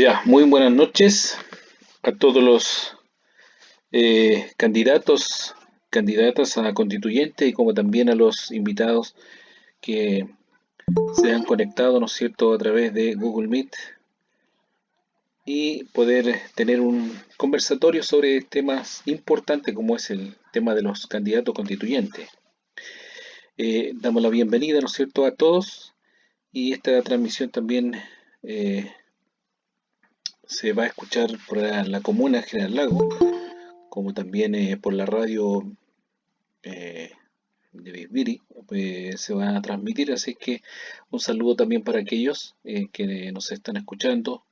Ya, muy buenas noches a todos los candidatos, candidatas a constituyente y como también a los invitados que se han conectado, ¿no es cierto?, a través de Google Meet y poder tener un conversatorio sobre temas importantes como es el tema de los candidatos constituyentes. Damos la bienvenida, ¿no es cierto?, a todos y esta transmisión también se va a escuchar por la comuna General Lago, como también por la radio de Bisbiri, se va a transmitir, así que un saludo también para aquellos que nos están escuchando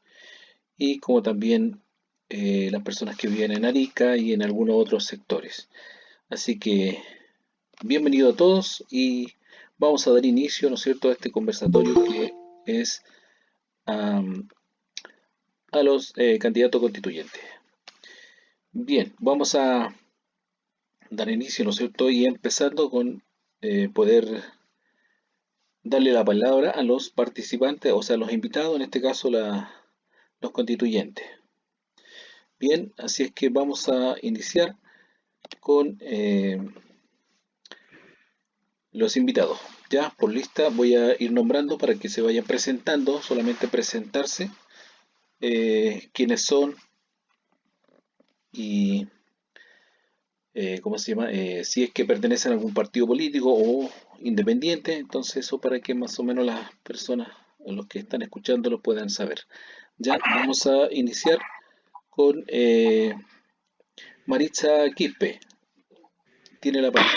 y como también las personas que viven en Arica y en algunos otros sectores. Así que bienvenido a todos y vamos a dar inicio, ¿no es cierto?, a este conversatorio que es a los candidatos constituyentes. Bien, vamos a dar inicio, ¿no es cierto? Y empezando con poder darle la palabra a los participantes, o sea, los invitados, en este caso los constituyentes. Bien, así es que vamos a iniciar con los invitados. Ya, por lista voy a ir nombrando para que se vayan presentando, solamente presentarse, quiénes son y ¿cómo se llama? Si es que pertenecen a algún partido político o independiente, entonces eso para que más o menos las personas, los que están escuchando, lo puedan saber. Ya vamos a iniciar con Maritza Quispe. Tiene la palabra.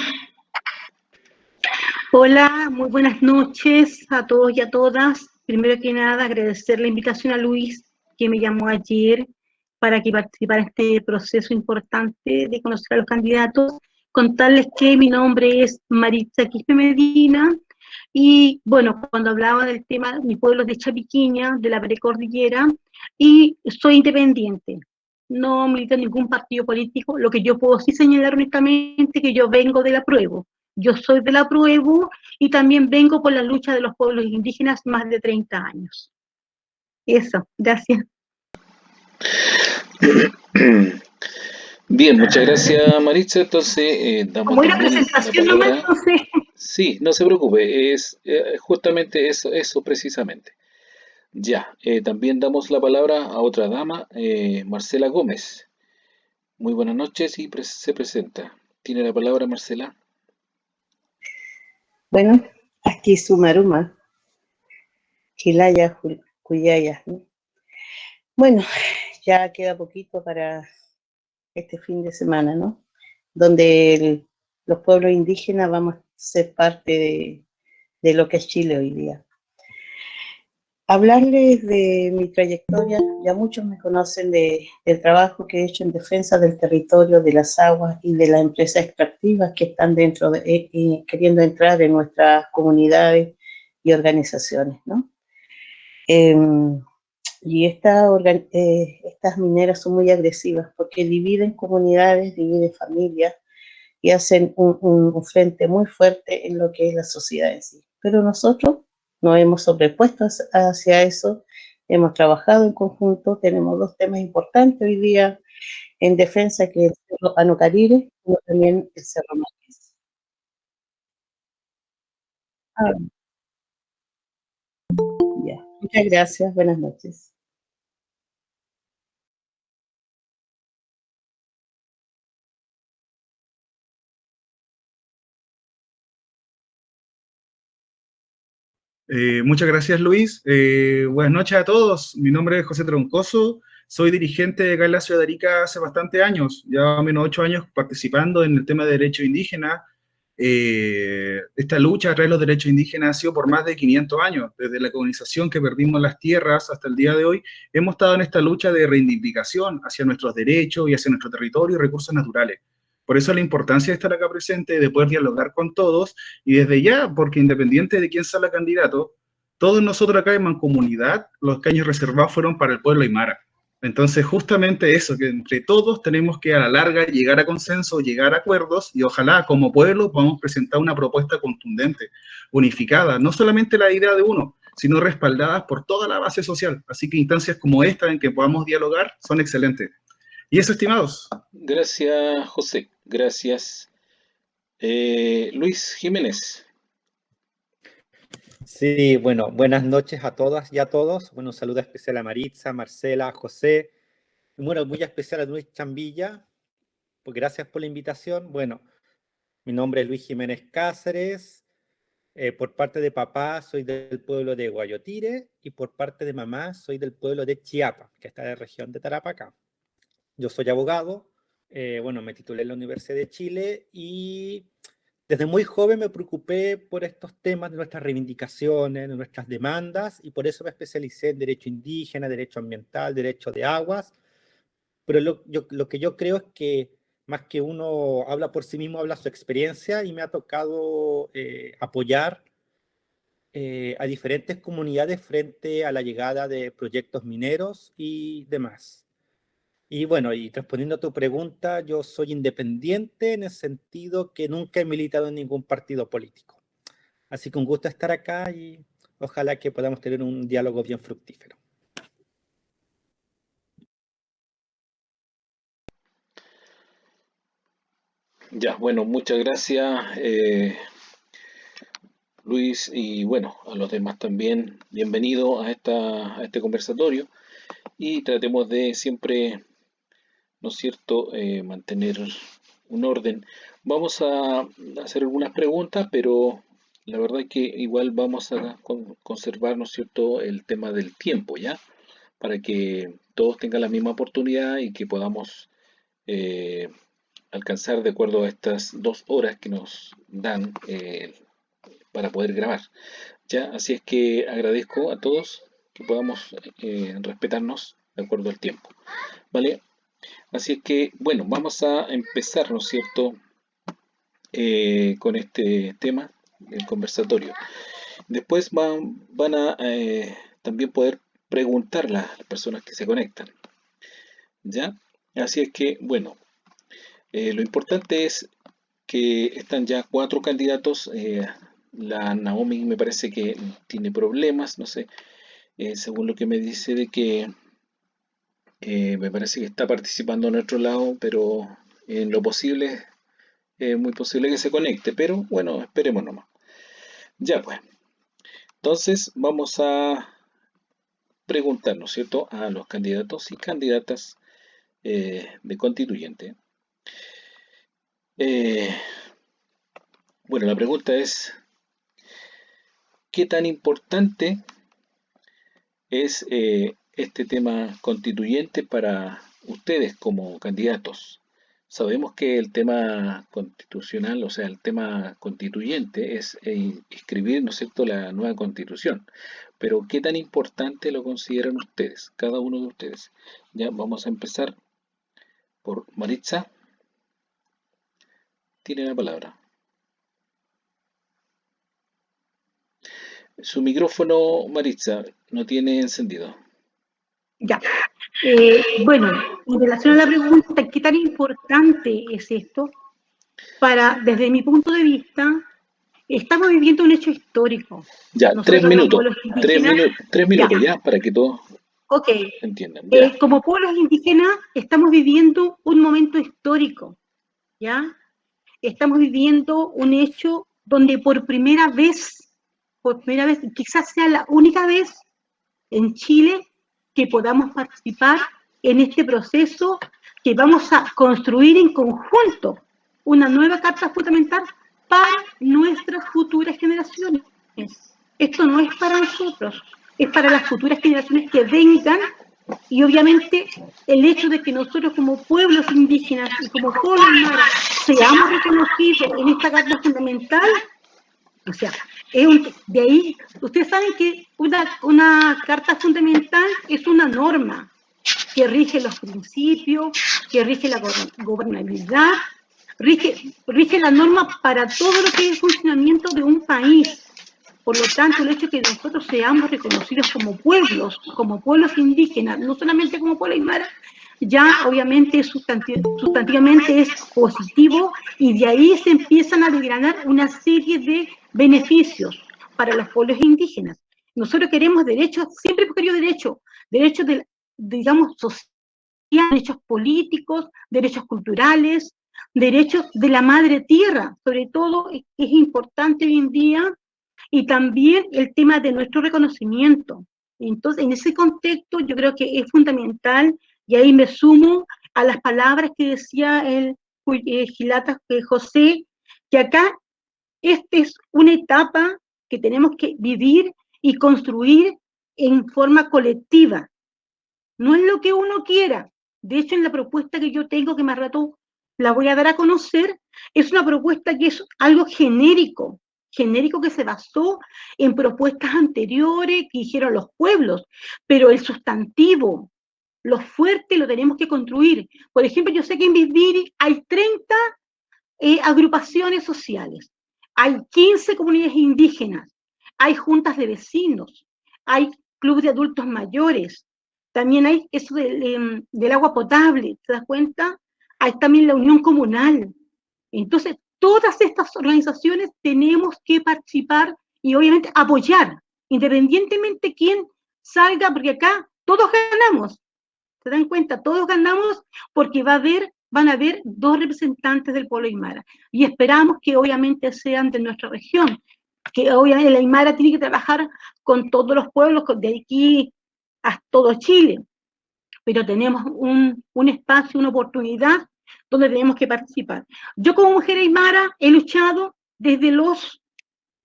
Hola, muy buenas noches a todos y a todas. Primero que nada, agradecer la invitación a Luis, que me llamó ayer para que participara en este proceso importante de conocer a los candidatos. Contarles que mi nombre es Maritza Quispe Medina y, bueno, cuando hablaba del tema, mi pueblo es de Chapiquiña, de la precordillera, y soy independiente. No milito en ningún partido político. Lo que yo puedo sí señalar únicamente que yo vengo del apruebo. Yo soy del apruebo y también vengo por la lucha de los pueblos indígenas más de 30 años. Eso, gracias. Bien, muchas gracias Maritza. Entonces, damos Como era también la presentación nomás, palabra. entonces. Sí, no se preocupe, es justamente eso precisamente. Ya, también damos la palabra a otra dama, Marcela Gómez. Muy buenas noches y se presenta. Tiene la palabra Marcela. Bueno, aquí Sumaruma, Quilaya, Cuyaya, ¿no? Bueno, ya queda poquito para este fin de semana, ¿no? Donde los pueblos indígenas vamos a ser parte de lo que es Chile hoy día. Hablarles de mi trayectoria, ya muchos me conocen del trabajo que he hecho en defensa del territorio, de las aguas y de las empresas extractivas que están dentro queriendo entrar en nuestras comunidades y organizaciones, ¿no? Y estas mineras son muy agresivas porque dividen comunidades, dividen familias y hacen un frente muy fuerte en lo que es la sociedad en sí. Pero nosotros nos hemos sobrepuesto hacia eso, hemos trabajado en conjunto, tenemos dos temas importantes hoy día en defensa, que es el Cerro Anocarire y también el Cerro Márquez. Ya. Muchas gracias, buenas noches. Muchas gracias, Luis. Buenas noches a todos. Mi nombre es José Troncoso. Soy dirigente de acá en la ciudad de Arica hace bastante años, ya menos 8 años participando en el tema de derechos indígenas. Esta lucha a través de los derechos indígenas ha sido por más de 500 años. Desde la colonización que perdimos las tierras hasta el día de hoy, hemos estado en esta lucha de reivindicación hacia nuestros derechos y hacia nuestro territorio y recursos naturales. Por eso la importancia de estar acá presente, de poder dialogar con todos, y desde ya, porque independiente de quién salga candidato, todos nosotros acá en Mancomunidad, los escaños reservados fueron para el pueblo aymara. Entonces, justamente eso, que entre todos tenemos que a la larga llegar a consenso, llegar a acuerdos, y ojalá como pueblo podamos presentar una propuesta contundente, unificada, no solamente la idea de uno, sino respaldadas por toda la base social. Así que instancias como esta en que podamos dialogar son excelentes. Y eso, estimados. Gracias, José. Gracias. Luis Jiménez. Sí, bueno, buenas noches a todas y a todos. Bueno, un saludo especial a Maritza, Marcela, José. Y bueno, muy especial a Luis Chambilla. Pues gracias por la invitación. Bueno, mi nombre es Luis Jiménez Cáceres. Por parte de papá soy del pueblo de Guayotire y por parte de mamá soy del pueblo de Chiapa, que está en la región de Tarapacá. Yo soy abogado. Bueno, me titulé en la Universidad de Chile y desde muy joven me preocupé por estos temas de nuestras reivindicaciones, de nuestras demandas, y por eso me especialicé en derecho indígena, derecho ambiental, derecho de aguas. Pero lo que yo creo es que más que uno habla por sí mismo, habla su experiencia, y me ha tocado apoyar a diferentes comunidades frente a la llegada de proyectos mineros y demás. Y bueno, y respondiendo a tu pregunta, yo soy independiente en el sentido que nunca he militado en ningún partido político. Así que un gusto estar acá y ojalá que podamos tener un diálogo bien fructífero. Ya, bueno, muchas gracias, Luis, y bueno, a los demás también, bienvenido a este conversatorio, y tratemos de siempre, ¿no es cierto?, mantener un orden. Vamos a hacer algunas preguntas, pero la verdad es que igual vamos a conservar, ¿no es cierto?, el tema del tiempo, ¿ya? Para que todos tengan la misma oportunidad y que podamos alcanzar de acuerdo a estas 2 horas que nos dan para poder grabar. ¿Ya? Así es que agradezco a todos que podamos respetarnos de acuerdo al tiempo. ¿Vale? Así es que, bueno, vamos a empezar, ¿no es cierto?, con este tema, el conversatorio. Después van a también poder preguntar las personas que se conectan. ¿Ya? Así es que, bueno, lo importante es que están ya 4 candidatos. La Naomi me parece que tiene problemas, no sé, según lo que me dice de que me parece que está participando en otro lado, pero en lo posible es muy posible que se conecte, pero bueno, esperemos nomás. Ya pues, entonces vamos a preguntar, ¿no es cierto?, a los candidatos y candidatas de constituyente. Bueno, la pregunta es, ¿qué tan importante es este tema constituyente para ustedes como candidatos? Sabemos que el tema constitucional, o sea, el tema constituyente es escribir, ¿no es cierto?, la nueva constitución. Pero ¿qué tan importante lo consideran ustedes, cada uno de ustedes? Ya vamos a empezar por Maritza. Tiene la palabra. Su micrófono, Maritza, no tiene encendido. Ya. Bueno, en relación a la pregunta, ¿qué tan importante es esto? Desde mi punto de vista, estamos viviendo un hecho histórico. Ya, Nosotros, 3 minutos. los indígenas, 3 minutos ya, para que todos entiendan. Ya. Como pueblos indígenas, estamos viviendo un momento histórico, ¿ya? Estamos viviendo un hecho donde por primera vez, quizás sea la única vez en Chile que podamos participar en este proceso que vamos a construir en conjunto una nueva carta fundamental para nuestras futuras generaciones. Esto no es para nosotros, es para las futuras generaciones que vengan, y obviamente el hecho de que nosotros como pueblos indígenas y como pueblos mayas seamos reconocidos en esta carta fundamental, o sea, de ahí, ustedes saben que una carta fundamental es una norma que rige los principios, que rige la gobernabilidad, rige la norma para todo lo que es el funcionamiento de un país. Por lo tanto, el hecho de que nosotros seamos reconocidos como pueblos indígenas, no solamente como pueblo aymara, ya obviamente sustantivamente es positivo, y de ahí se empiezan a desgranar una serie de beneficios para los pueblos indígenas. Nosotros queremos derechos, siempre hemos querido derechos digamos, sociales, derechos políticos, derechos culturales, derechos de la madre tierra, sobre todo es importante hoy en día, y también el tema de nuestro reconocimiento. Entonces, en ese contexto, yo creo que es fundamental, y ahí me sumo a las palabras que decía el Gilata José, que acá esta es una etapa que tenemos que vivir y construir en forma colectiva. No es lo que uno quiera. De hecho, en la propuesta que yo tengo, que más rato la voy a dar a conocer, es una propuesta que es algo genérico que se basó en propuestas anteriores que hicieron los pueblos, pero el sustantivo, lo fuerte, lo tenemos que construir. Por ejemplo, yo sé que en Bisbiri hay 30 agrupaciones sociales, hay 15 comunidades indígenas, hay juntas de vecinos, hay clubes de adultos mayores, también hay eso del agua potable, ¿te das cuenta? Hay también la unión comunal. Entonces, todas estas organizaciones tenemos que participar y obviamente apoyar, independientemente quién salga, porque acá todos ganamos, ¿se dan cuenta? Todos ganamos porque van a haber 2 representantes del pueblo aymara. Y esperamos que obviamente sean de nuestra región, que obviamente la aymara tiene que trabajar con todos los pueblos, de aquí a todo Chile, pero tenemos un espacio, una oportunidad donde tenemos que participar. Yo como mujer aymara he luchado desde los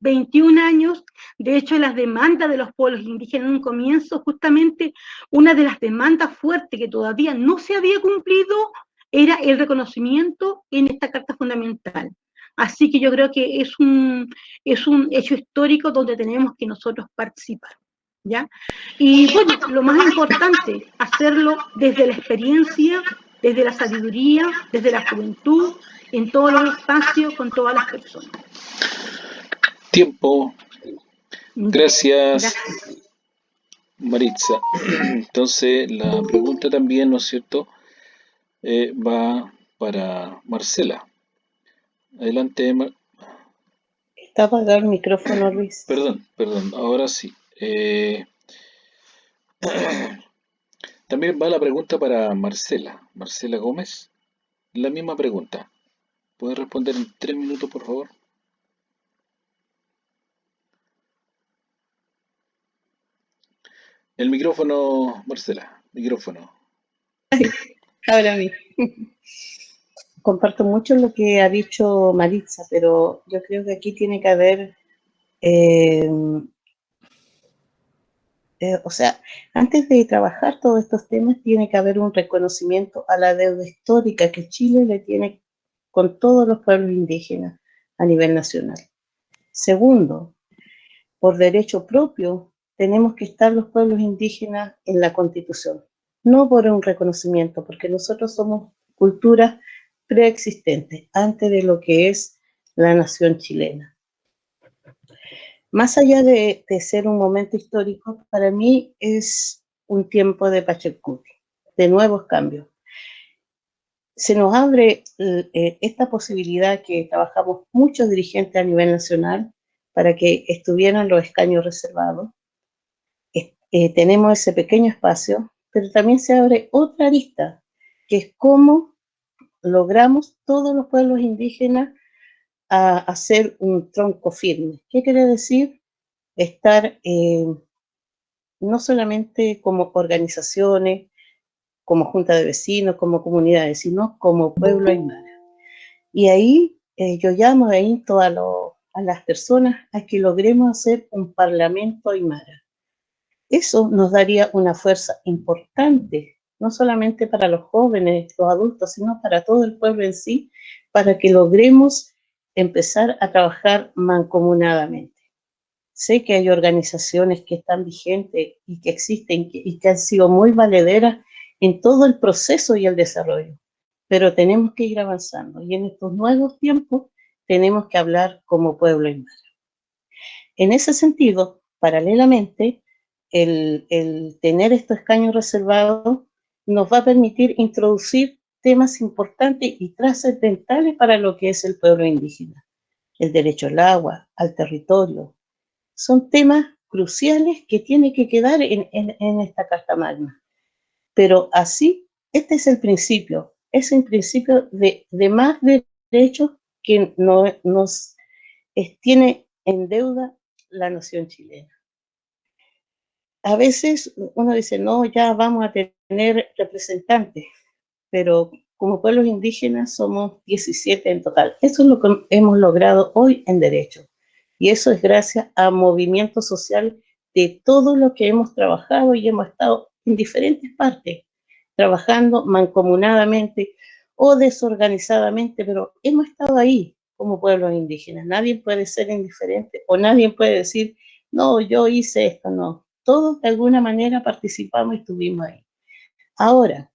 21 años, de hecho las demandas de los pueblos indígenas en un comienzo, justamente una de las demandas fuertes que todavía no se había cumplido era el reconocimiento en esta Carta Fundamental. Así que yo creo que es un hecho histórico donde tenemos que nosotros participar, ¿ya? Y bueno, lo más importante, hacerlo desde la experiencia, desde la sabiduría, desde la juventud, en todos los espacios, con todas las personas. Tiempo. Gracias, Gracias. Maritza. Entonces, la pregunta también, ¿no es cierto?, va para Marcela. Adelante, Está apagado el micrófono, Luis. Perdón, ahora sí. También va la pregunta para Marcela Gómez. La misma pregunta. ¿Puede responder en 3 minutos, por favor? El micrófono, Marcela, micrófono. Ahora a mí. Comparto mucho lo que ha dicho Maritza, pero yo creo que aquí tiene que haber, o sea, antes de trabajar todos estos temas, tiene que haber un reconocimiento a la deuda histórica que Chile le tiene con todos los pueblos indígenas a nivel nacional. Segundo, por derecho propio, tenemos que estar los pueblos indígenas en la Constitución, no por un reconocimiento, porque nosotros somos culturas preexistentes, antes de lo que es la nación chilena. Más allá de ser un momento histórico, para mí es un tiempo de Pachacuti, de nuevos cambios. Se nos abre esta posibilidad que trabajamos muchos dirigentes a nivel nacional para que estuvieran los escaños reservados. Tenemos ese pequeño espacio, pero también se abre otra arista, que es cómo logramos todos los pueblos indígenas a hacer un tronco firme. ¿Qué quiere decir? Estar no solamente como organizaciones, como junta de vecinos, como comunidades, sino como pueblo aymara. Y ahí yo llamo e insto a las personas a que logremos hacer un parlamento aymara. Eso nos daría una fuerza importante, no solamente para los jóvenes, los adultos, sino para todo el pueblo en sí, para que logremos empezar a trabajar mancomunadamente. Sé que hay organizaciones que están vigentes y que existen y que han sido muy valederas en todo el proceso y el desarrollo, pero tenemos que ir avanzando y en estos nuevos tiempos tenemos que hablar como pueblo aymara. En ese sentido, paralelamente, el tener estos escaños reservados nos va a permitir introducir temas importantes y trascendentales para lo que es el pueblo indígena. El derecho al agua, al territorio. Son temas cruciales que tiene que quedar en esta Carta Magna. Pero así, este es el principio de más derechos que nos tiene en deuda la nación chilena. A veces uno dice, no, ya vamos a tener representantes, pero como pueblos indígenas somos 17 en total. Eso es lo que hemos logrado hoy en derecho. Y eso es gracias a movimiento social de todo lo que hemos trabajado y hemos estado en diferentes partes, trabajando mancomunadamente o desorganizadamente, pero hemos estado ahí como pueblos indígenas. Nadie puede ser indiferente o nadie puede decir, no, yo hice esto, no. Todos de alguna manera participamos y estuvimos ahí. Ahora,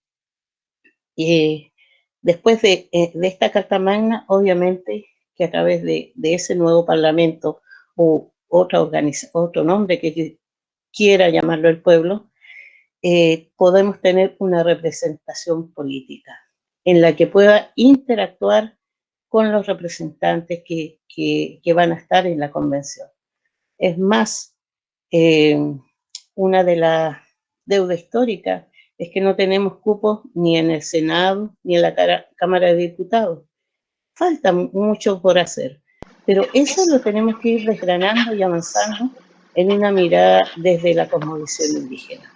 después de esta Carta Magna, obviamente que a través de ese nuevo Parlamento o otro nombre que quiera llamarlo el pueblo, podemos tener una representación política en la que pueda interactuar con los representantes que van a estar en la convención. Es más, una de las deudas históricas es que no tenemos cupos ni en el Senado ni en la Cámara de Diputados. Falta mucho por hacer, pero eso lo tenemos que ir desgranando y avanzando en una mirada desde la cosmovisión indígena.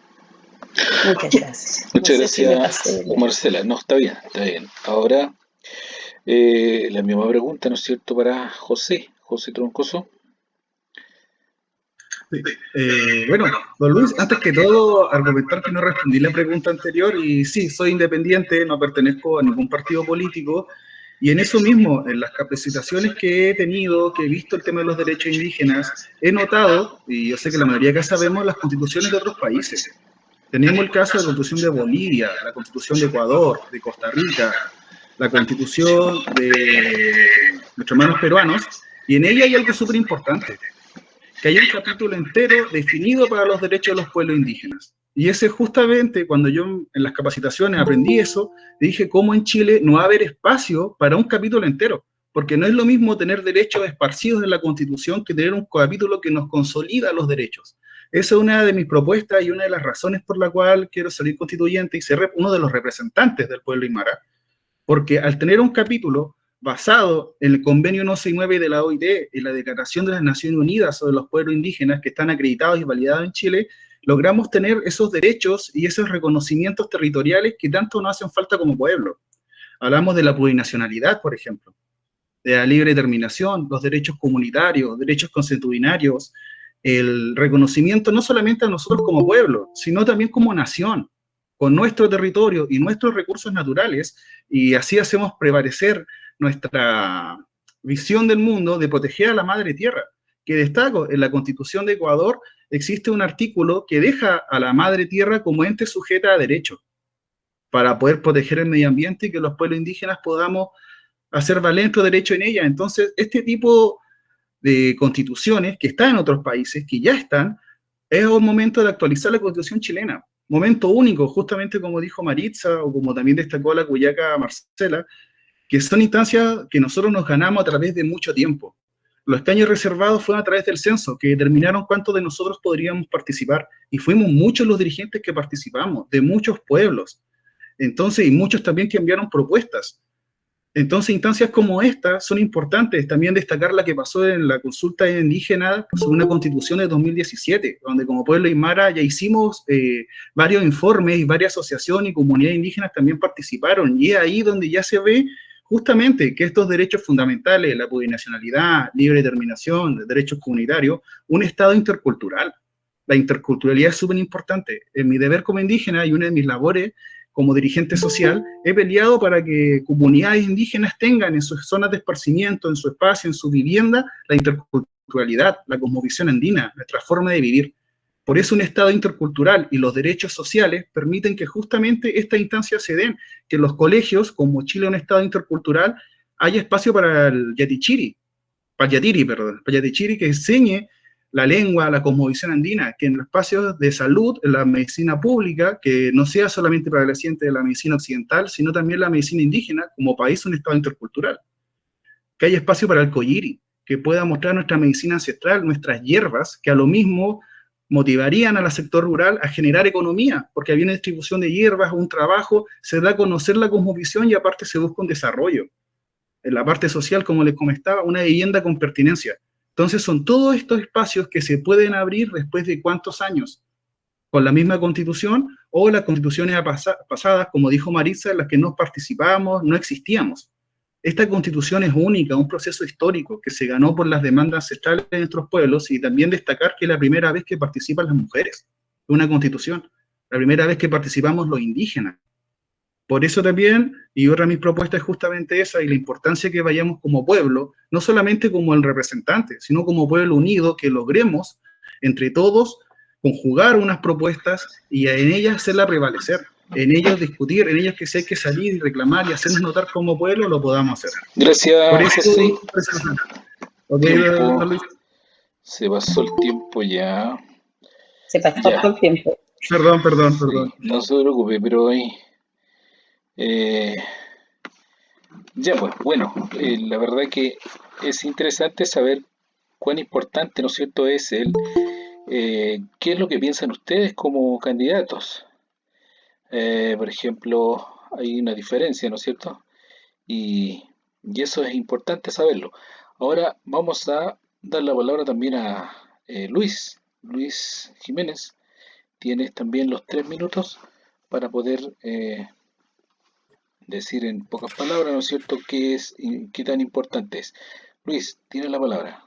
Muchas gracias. Muchas gracias, Marcela. No, está bien, está bien. Ahora, la misma pregunta, ¿no es cierto?, para José Troncoso. Sí. Bueno, don Luis, antes que todo, argumentar que no respondí la pregunta anterior, y sí, soy independiente, no pertenezco a ningún partido político, y en eso mismo, en las capacitaciones que he tenido, que he visto el tema de los derechos indígenas, he notado, y yo sé que la mayoría acá sabemos, las constituciones de otros países. Tenemos el caso de la Constitución de Bolivia, la Constitución de Ecuador, de Costa Rica, la Constitución de nuestros hermanos peruanos, y en ella hay algo súper importante, que hay un capítulo entero definido para los derechos de los pueblos indígenas. Y ese justamente, cuando yo en las capacitaciones aprendí eso, dije cómo en Chile no va a haber espacio para un capítulo entero, porque no es lo mismo tener derechos esparcidos en la Constitución que tener un capítulo que nos consolida los derechos. Esa es una de mis propuestas y una de las razones por la cual quiero salir constituyente y ser uno de los representantes del pueblo aymara, porque al tener un capítulo basado en el convenio 169 de la OIT y la Declaración de las Naciones Unidas sobre los pueblos indígenas que están acreditados y validados en Chile, logramos tener esos derechos y esos reconocimientos territoriales que tanto nos hacen falta como pueblo. Hablamos de la plurinacionalidad, por ejemplo, de la libre determinación, los derechos comunitarios, derechos consuetudinarios, el reconocimiento no solamente a nosotros como pueblo, sino también como nación, con nuestro territorio y nuestros recursos naturales, y así hacemos prevalecer nuestra visión del mundo de proteger a la madre tierra. Que destaco, en la Constitución de Ecuador existe un artículo que deja a la madre tierra como ente sujeta a derecho, para poder proteger el medio ambiente y que los pueblos indígenas podamos hacer valer nuestro derecho en ella. Entonces, este tipo de constituciones que están en otros países, que ya están, es un momento de actualizar la Constitución chilena. Momento único, justamente como dijo Maritza, o como también destacó la cuyaca Marcela, que son instancias que nosotros nos ganamos a través de mucho tiempo. Los escaños reservados fueron a través del censo, que determinaron cuántos de nosotros podríamos participar, y fuimos muchos los dirigentes que participamos, de muchos pueblos. Entonces, y muchos también que enviaron propuestas. Entonces, instancias como esta son importantes. También destacar la que pasó en la consulta indígena sobre una constitución de 2017, donde como pueblo aymara ya hicimos varios informes y varias asociaciones y comunidades indígenas también participaron. Y es ahí donde ya se ve justamente que estos derechos fundamentales, la plurinacionalidad, libre determinación, derechos comunitarios, un Estado intercultural. La interculturalidad es súper importante. En mi deber como indígena y una de mis labores como dirigente social, he peleado para que comunidades indígenas tengan en sus zonas de esparcimiento, en su espacio, en su vivienda, la interculturalidad, la cosmovisión andina, nuestra forma de vivir. Por eso un Estado intercultural y los derechos sociales permiten que justamente estas instancias se den, que en los colegios, como Chile es un Estado intercultural, haya espacio para el yatichiri, para el yatichiri que enseñe la lengua, la cosmovisión andina, que en los espacios de salud, en la medicina pública, que no sea solamente para la gente de la medicina occidental, sino también la medicina indígena, como país un Estado intercultural. Que haya espacio para el colliri, que pueda mostrar nuestra medicina ancestral, nuestras hierbas, que a lo mismo motivarían al sector rural a generar economía, porque había una distribución de hierbas, un trabajo, se da a conocer la cosmovisión y aparte se busca un desarrollo. En la parte social, como les comentaba, una vivienda con pertinencia. Entonces son todos estos espacios que se pueden abrir después de cuántos años, con la misma constitución o las constituciones pasadas, como dijo Maritza, en las que no participábamos, no existíamos. Esta constitución es única, un proceso histórico que se ganó por las demandas ancestrales de nuestros pueblos, y también destacar que es la primera vez que participan las mujeres de una constitución, la primera vez que participamos los indígenas. Por eso también, y otra de mis propuestas es justamente esa, y la importancia que vayamos como pueblo, no solamente como el representante, sino como pueblo unido, que logremos entre todos conjugar unas propuestas y en ellas hacerla prevalecer, en ellos discutir, en ellos que si hay que salir y reclamar y hacernos notar como pueblo, lo podamos hacer. Gracias, Por eso, José. ok, Tiempo. don Luis. Se pasó el tiempo ya. Se pasó Ya. todo el tiempo. Perdón. Sí, no se preocupe, pero hoy... ya pues, bueno, la verdad que es interesante saber cuán importante, ¿no es cierto?, es qué es lo que piensan ustedes como candidatos. Por ejemplo, hay una diferencia, ¿no es cierto? Y eso es importante saberlo. Ahora vamos a dar la palabra también a Luis Jiménez. Tienes también los 3 minutos para poder decir en pocas palabras, ¿no es cierto?, qué es y qué tan importante es. Luis, tienes la palabra.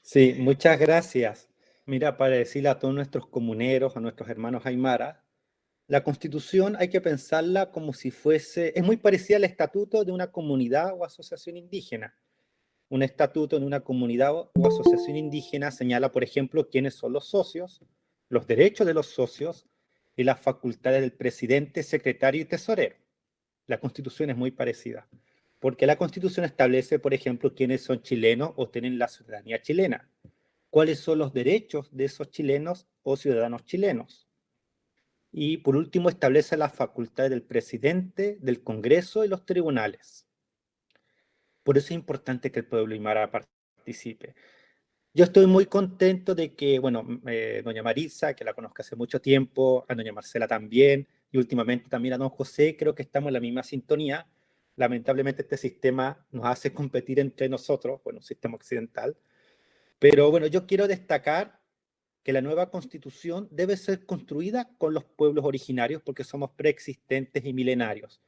Sí, muchas gracias. Mira, para decirle a todos nuestros comuneros, a nuestros hermanos aymara, la Constitución hay que pensarla como si fuese, es muy parecida al estatuto de una comunidad o asociación indígena. Un estatuto en una comunidad o asociación indígena señala, por ejemplo, quiénes son los socios, los derechos de los socios y las facultades del presidente, secretario y tesorero. La Constitución es muy parecida, porque la Constitución establece, por ejemplo, quiénes son chilenos o tienen la ciudadanía chilena, cuáles son los derechos de esos chilenos o ciudadanos chilenos. Y por último, establece las facultades del presidente, del Congreso y los tribunales. Por eso es importante que el pueblo aymara participe. Yo estoy muy contento de que, bueno, doña Marisa, que la conozco hace mucho tiempo, a doña Marcela también, y últimamente también a don José, creo que estamos en la misma sintonía. Lamentablemente este sistema nos hace competir entre nosotros, bueno, un sistema occidental. Pero bueno, yo quiero destacar que la nueva constitución debe ser construida con los pueblos originarios porque somos preexistentes y milenarios.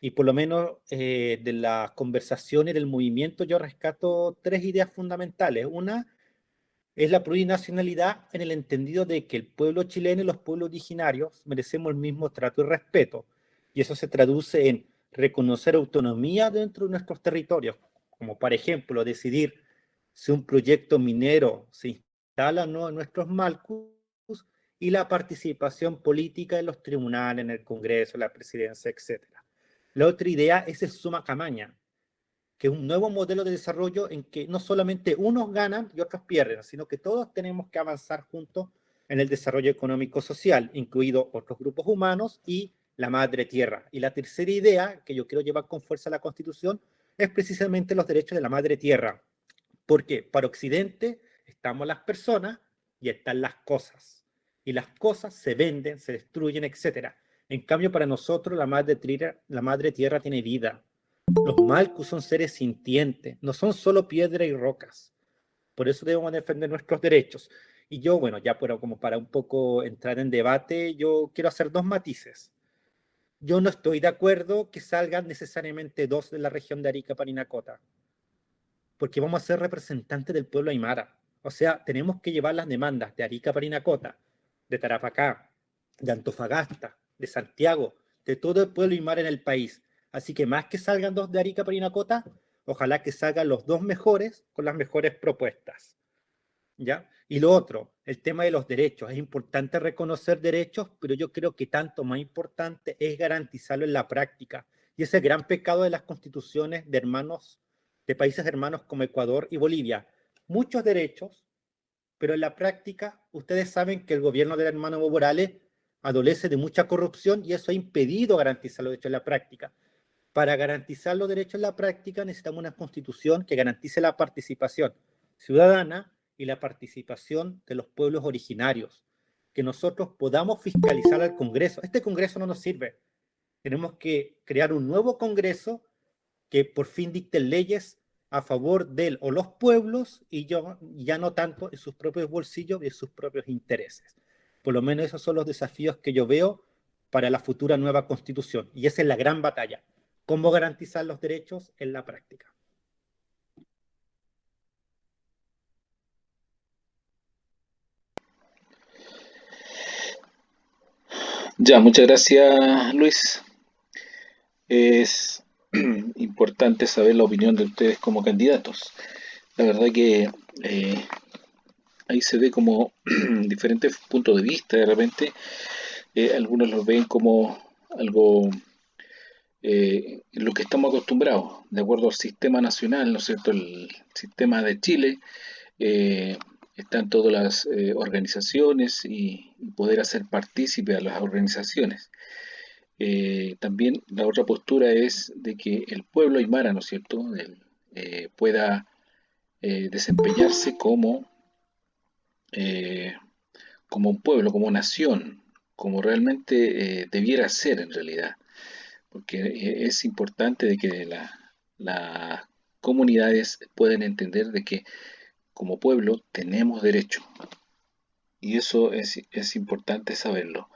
Y por lo menos de las conversaciones del movimiento yo rescato 3 ideas fundamentales. Una es la plurinacionalidad en el entendido de que el pueblo chileno y los pueblos originarios merecemos el mismo trato y respeto. Y eso se traduce en reconocer autonomía dentro de nuestros territorios, como por ejemplo decidir si un proyecto minero se instala o no en nuestros malcus, y la participación política en los tribunales, en el Congreso, en la presidencia, etc. La otra idea es el suma camaña, que es un nuevo modelo de desarrollo en que no solamente unos ganan y otros pierden, sino que todos tenemos que avanzar juntos en el desarrollo económico-social, incluidos otros grupos humanos y la madre tierra. Y la tercera idea que yo quiero llevar con fuerza a la Constitución es precisamente los derechos de la madre tierra. Porque para Occidente estamos las personas y están las cosas. Y las cosas se venden, se destruyen, etc. En cambio, para nosotros la madre tierra tiene vida. Los malcus son seres sintientes, no son solo piedra y rocas. Por eso debemos defender nuestros derechos. Y yo, bueno, ya como para un poco entrar en debate, yo quiero hacer 2 matices. Yo no estoy de acuerdo que salgan necesariamente 2 de la región de Arica, Parinacota, porque vamos a ser representantes del pueblo aymara. O sea, tenemos que llevar las demandas de Arica, Parinacota, de Tarapacá, de Antofagasta, de Santiago, de todo el pueblo aymara en el país. Así que más que salgan 2 de Arica, Parinacota, ojalá que salgan los 2 mejores con las mejores propuestas. ¿Ya? Y lo otro, el tema de los derechos. Es importante reconocer derechos, pero yo creo que tanto más importante es garantizarlo en la práctica. Y ese gran pecado de las constituciones de países hermanos como Ecuador y Bolivia. Muchos derechos, pero en la práctica ustedes saben que el gobierno del hermano Evo Morales adolece de mucha corrupción y eso ha impedido garantizar los derechos en la práctica. Para garantizar los derechos en la práctica necesitamos una constitución que garantice la participación ciudadana y la participación de los pueblos originarios, que nosotros podamos fiscalizar al Congreso. Este Congreso no nos sirve. Tenemos que crear un nuevo Congreso que por fin dicte leyes a favor de él o los pueblos y ya no tanto en sus propios bolsillos y en sus propios intereses. Por lo menos esos son los desafíos que yo veo para la futura nueva Constitución. Y esa es la gran batalla. ¿Cómo garantizar los derechos en la práctica? Ya, muchas gracias, Luis. Es importante saber la opinión de ustedes como candidatos. La verdad que ahí se ve como diferentes puntos de vista. De repente, algunos lo ven como algo lo que estamos acostumbrados, de acuerdo al sistema nacional, ¿no es cierto? El sistema de Chile, están todas las organizaciones y poder hacer partícipe a las organizaciones. También la otra postura es de que el pueblo aymara, ¿no es cierto?, pueda desempeñarse como un pueblo, como nación, como realmente debiera ser en realidad, porque es importante de que las comunidades puedan entender de que como pueblo tenemos derecho, y eso es importante saberlo.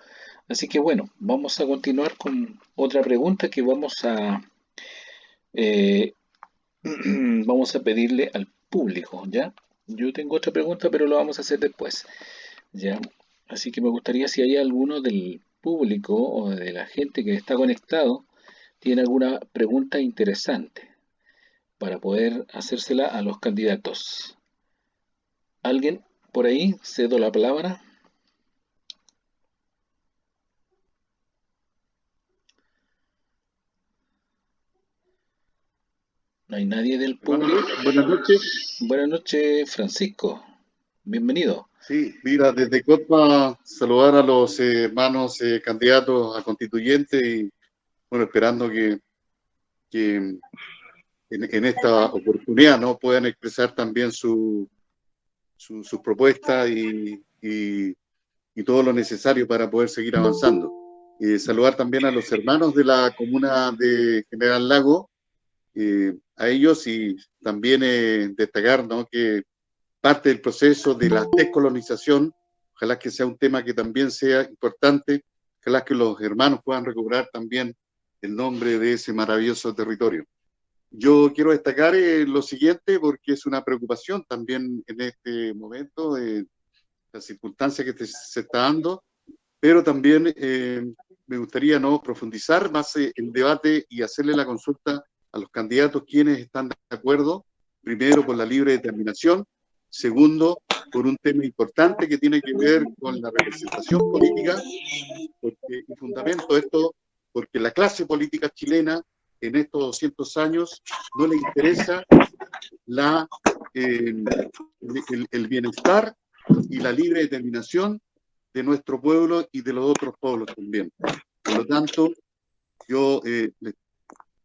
Así que bueno, vamos a continuar con otra pregunta que vamos a vamos a pedirle al público, ¿ya? Yo tengo otra pregunta, pero lo vamos a hacer después, ¿ya? Así que me gustaría si hay alguno del público o de la gente que está conectado tiene alguna pregunta interesante para poder hacérsela a los candidatos. ¿Alguien por ahí? Cedo la palabra. No hay nadie del público. Buenas noches. Buenas noches, Francisco. Bienvenido. Sí, mira, desde Cotma saludar a los hermanos candidatos a constituyente y bueno, esperando que en esta oportunidad no puedan expresar también sus propuestas y todo lo necesario para poder seguir avanzando. Saludar también a los hermanos de la comuna de General Lago, a ellos, y también destacar, ¿no?, que parte del proceso de la descolonización, ojalá que sea un tema que también sea importante, ojalá que los hermanos puedan recuperar también el nombre de ese maravilloso territorio. Yo quiero destacar lo siguiente, porque es una preocupación también en este momento, la circunstancia que se está dando, pero también me gustaría, ¿no?, profundizar más el debate y hacerle la consulta a los candidatos quienes están de acuerdo, primero por la libre determinación, segundo por un tema importante que tiene que ver con la representación política, y fundamento esto porque la clase política chilena en estos 200 años no le interesa el bienestar y la libre determinación de nuestro pueblo y de los otros pueblos también. Por lo tanto, yo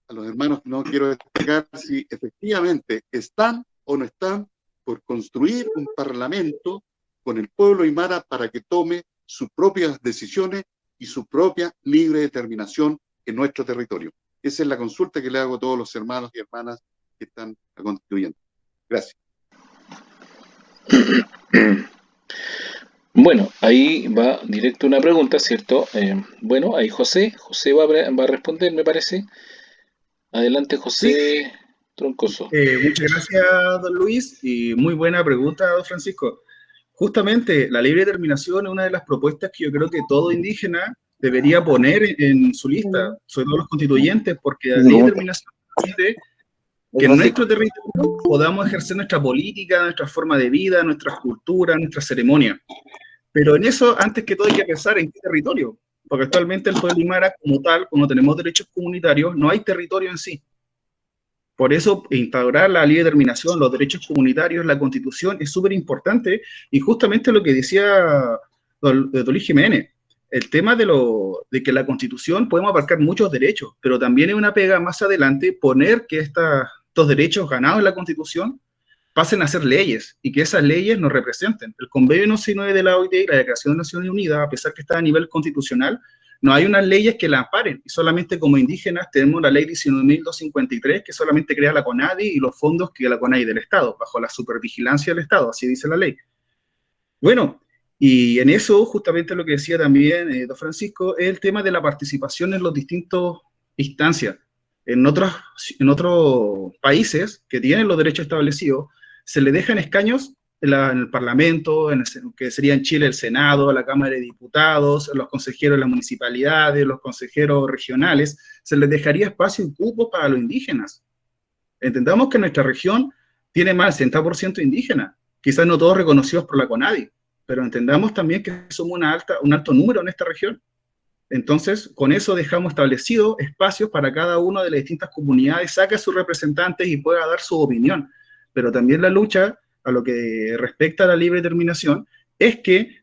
a los hermanos no quiero destacar si efectivamente están o no están por construir un parlamento con el pueblo aymara para que tome sus propias decisiones y su propia libre determinación en nuestro territorio. Esa es la consulta que le hago a todos los hermanos y hermanas que están constituyendo. Gracias. Bueno, ahí va directo una pregunta, ¿cierto? Bueno, ahí José va a responder, me parece. Adelante, José. Sí. Troncoso. Muchas gracias, don Luis, y muy buena pregunta, don Francisco. Justamente, la libre determinación es una de las propuestas que yo creo que todo indígena debería poner en su lista, sobre todo los constituyentes, porque la libre determinación permite que en nuestro territorio podamos ejercer nuestra política, nuestra forma de vida, nuestras culturas, nuestras ceremonias. Pero en eso, antes que todo, hay que pensar en qué territorio, porque actualmente el pueblo aymara, como tal, como tenemos derechos comunitarios, no hay territorio en sí. Por eso, instaurar la libre determinación, los derechos comunitarios, la Constitución, es súper importante, y justamente lo que decía don Luis Jiménez, el tema de que la Constitución podemos abarcar muchos derechos, pero también es una pega más adelante poner que estos derechos ganados en la Constitución pasen a ser leyes y que esas leyes nos representen. El Convenio 169 de la OIT y la Declaración de Naciones Unidas, a pesar que está a nivel constitucional, no hay unas leyes que la amparen, y solamente como indígenas tenemos la ley 19.253 que solamente crea la CONADI y los fondos que la CONADI del Estado, bajo la supervigilancia del Estado, así dice la ley. Bueno, y en eso justamente lo que decía también don Francisco es el tema de la participación en los distintos instancias. En otros países que tienen los derechos establecidos, se le dejan escaños en el Parlamento, que sería en Chile el Senado, la Cámara de Diputados, los consejeros de las municipalidades, los consejeros regionales, se les dejaría espacio y cupo para los indígenas. Entendamos que nuestra región tiene más del 60% indígenas, quizás no todos reconocidos por la CONADI, pero entendamos también que somos un alto número en esta región. Entonces, con eso dejamos establecidos espacios para cada una de las distintas comunidades, saque a sus representantes y pueda dar su opinión. Pero también la lucha, a lo que respecta a la libre determinación, es que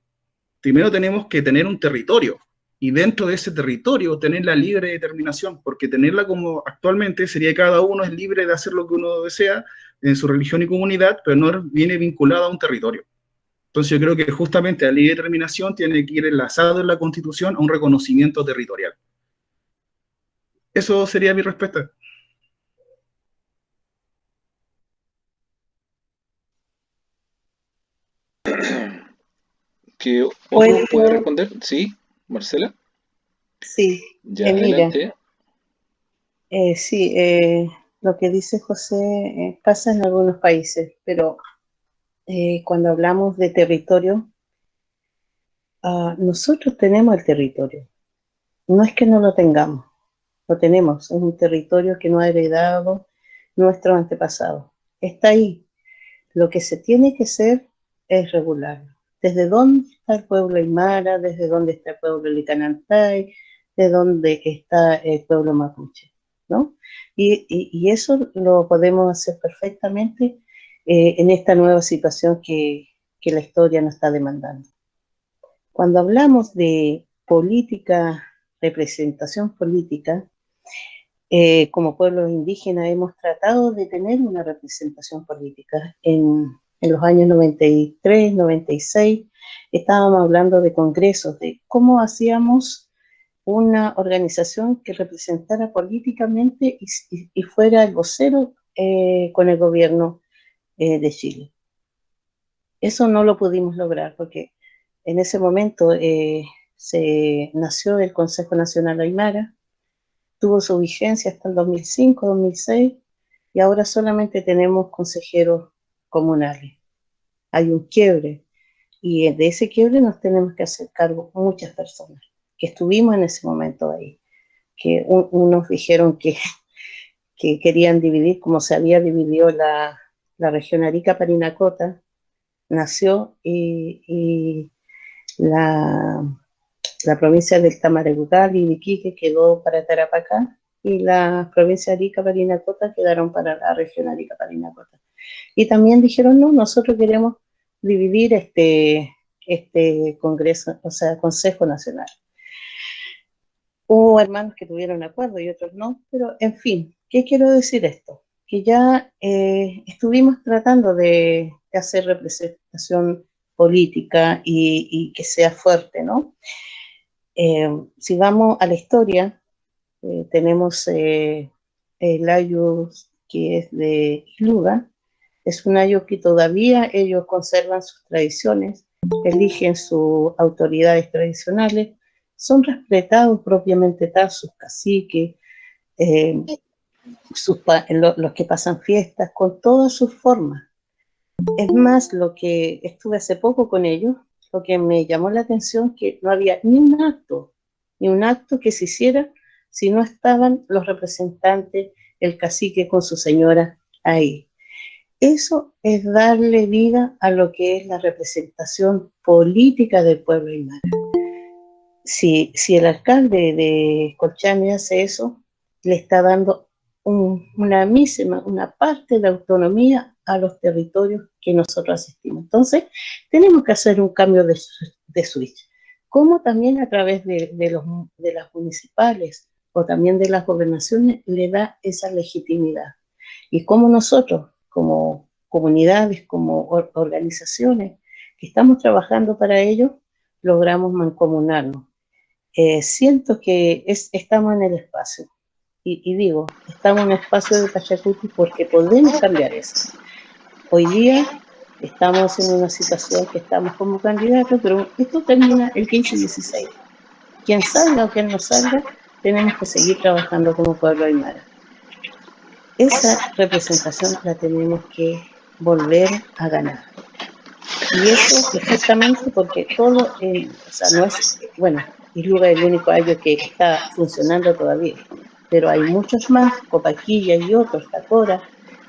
primero tenemos que tener un territorio, y dentro de ese territorio tener la libre determinación, porque tenerla como actualmente sería que cada uno es libre de hacer lo que uno desea en su religión y comunidad, pero no viene vinculado a un territorio. Entonces yo creo que justamente la libre determinación tiene que ir enlazado en la Constitución a un reconocimiento territorial. Eso sería mi respuesta. ¿Que otro Bueno, puede responder? Sí, Marcela. sí, Ya, mira, adelante. sí, lo que dice José pasa en algunos países, pero cuando hablamos de territorio, nosotros tenemos el territorio. No es que no lo tengamos, lo tenemos. Es un territorio que nos ha heredado nuestros antepasados. Está ahí. Lo que se tiene que hacer es regularlo. ¿Desde dónde está el pueblo aymara? ¿Desde dónde está el pueblo licanantay? ¿De dónde está el pueblo mapuche? ¿No? Y eso lo podemos hacer perfectamente en esta nueva situación que la historia nos está demandando. Cuando hablamos de política, representación política, como pueblos indígenas hemos tratado de tener una representación política. En los años 93, 96, estábamos hablando de congresos, de cómo hacíamos una organización que representara políticamente y fuera el vocero con el gobierno de Chile. Eso no lo pudimos lograr porque en ese momento se nació el Consejo Nacional Aymara, tuvo su vigencia hasta el 2005, 2006, y ahora solamente tenemos consejeros comunales. Hay un quiebre, y de ese quiebre nos tenemos que hacer cargo muchas personas que estuvimos en ese momento ahí, que unos dijeron que querían dividir, como se había dividido la región Arica-Parinacota, nació y la provincia del Tamarugal y Iquique quedó para Tarapacá, y las provincias de Arica, Parinacota quedaron para la región Arica, Parinacota. Y también dijeron, no, nosotros queremos dividir este congreso, o sea, Consejo Nacional. Hubo hermanos que tuvieron acuerdo y otros no, pero en fin, ¿qué quiero decir esto? Que ya estuvimos tratando de hacer representación política y que sea fuerte, ¿no? Si vamos a la historia, tenemos el ayo que es de Iluga, es un ayo que todavía ellos conservan sus tradiciones, eligen sus autoridades tradicionales, son respetados propiamente tal, sus caciques, los que pasan fiestas, con todas sus formas. Es más, lo que estuve hace poco con ellos, lo que me llamó la atención que no había ni un acto que se hiciera si no estaban los representantes, el cacique con su señora ahí. Eso es darle vida a lo que es la representación política del pueblo aymara. Si el alcalde de Colchane hace eso, le está dando una parte de autonomía a los territorios que nosotros asistimos. Entonces, tenemos que hacer un cambio de switch. como también a través de las municipales o también de las gobernaciones le da esa legitimidad. Y como nosotros, como comunidades, como organizaciones que estamos trabajando para ello, logramos mancomunarnos. Siento que estamos en el espacio. Y digo, estamos en el espacio de Pachacuti porque podemos cambiar eso. Hoy día estamos en una situación que estamos como candidatos, pero esto termina el 15 y 16. Quien salga o quien no salga, tenemos que seguir trabajando como pueblo aymara. Esa representación la tenemos que volver a ganar. Y eso perfectamente porque todo, o sea, no es, bueno, Isluga es el único ayo que está funcionando todavía, pero hay muchos más, Copaquilla y otros, Tacora,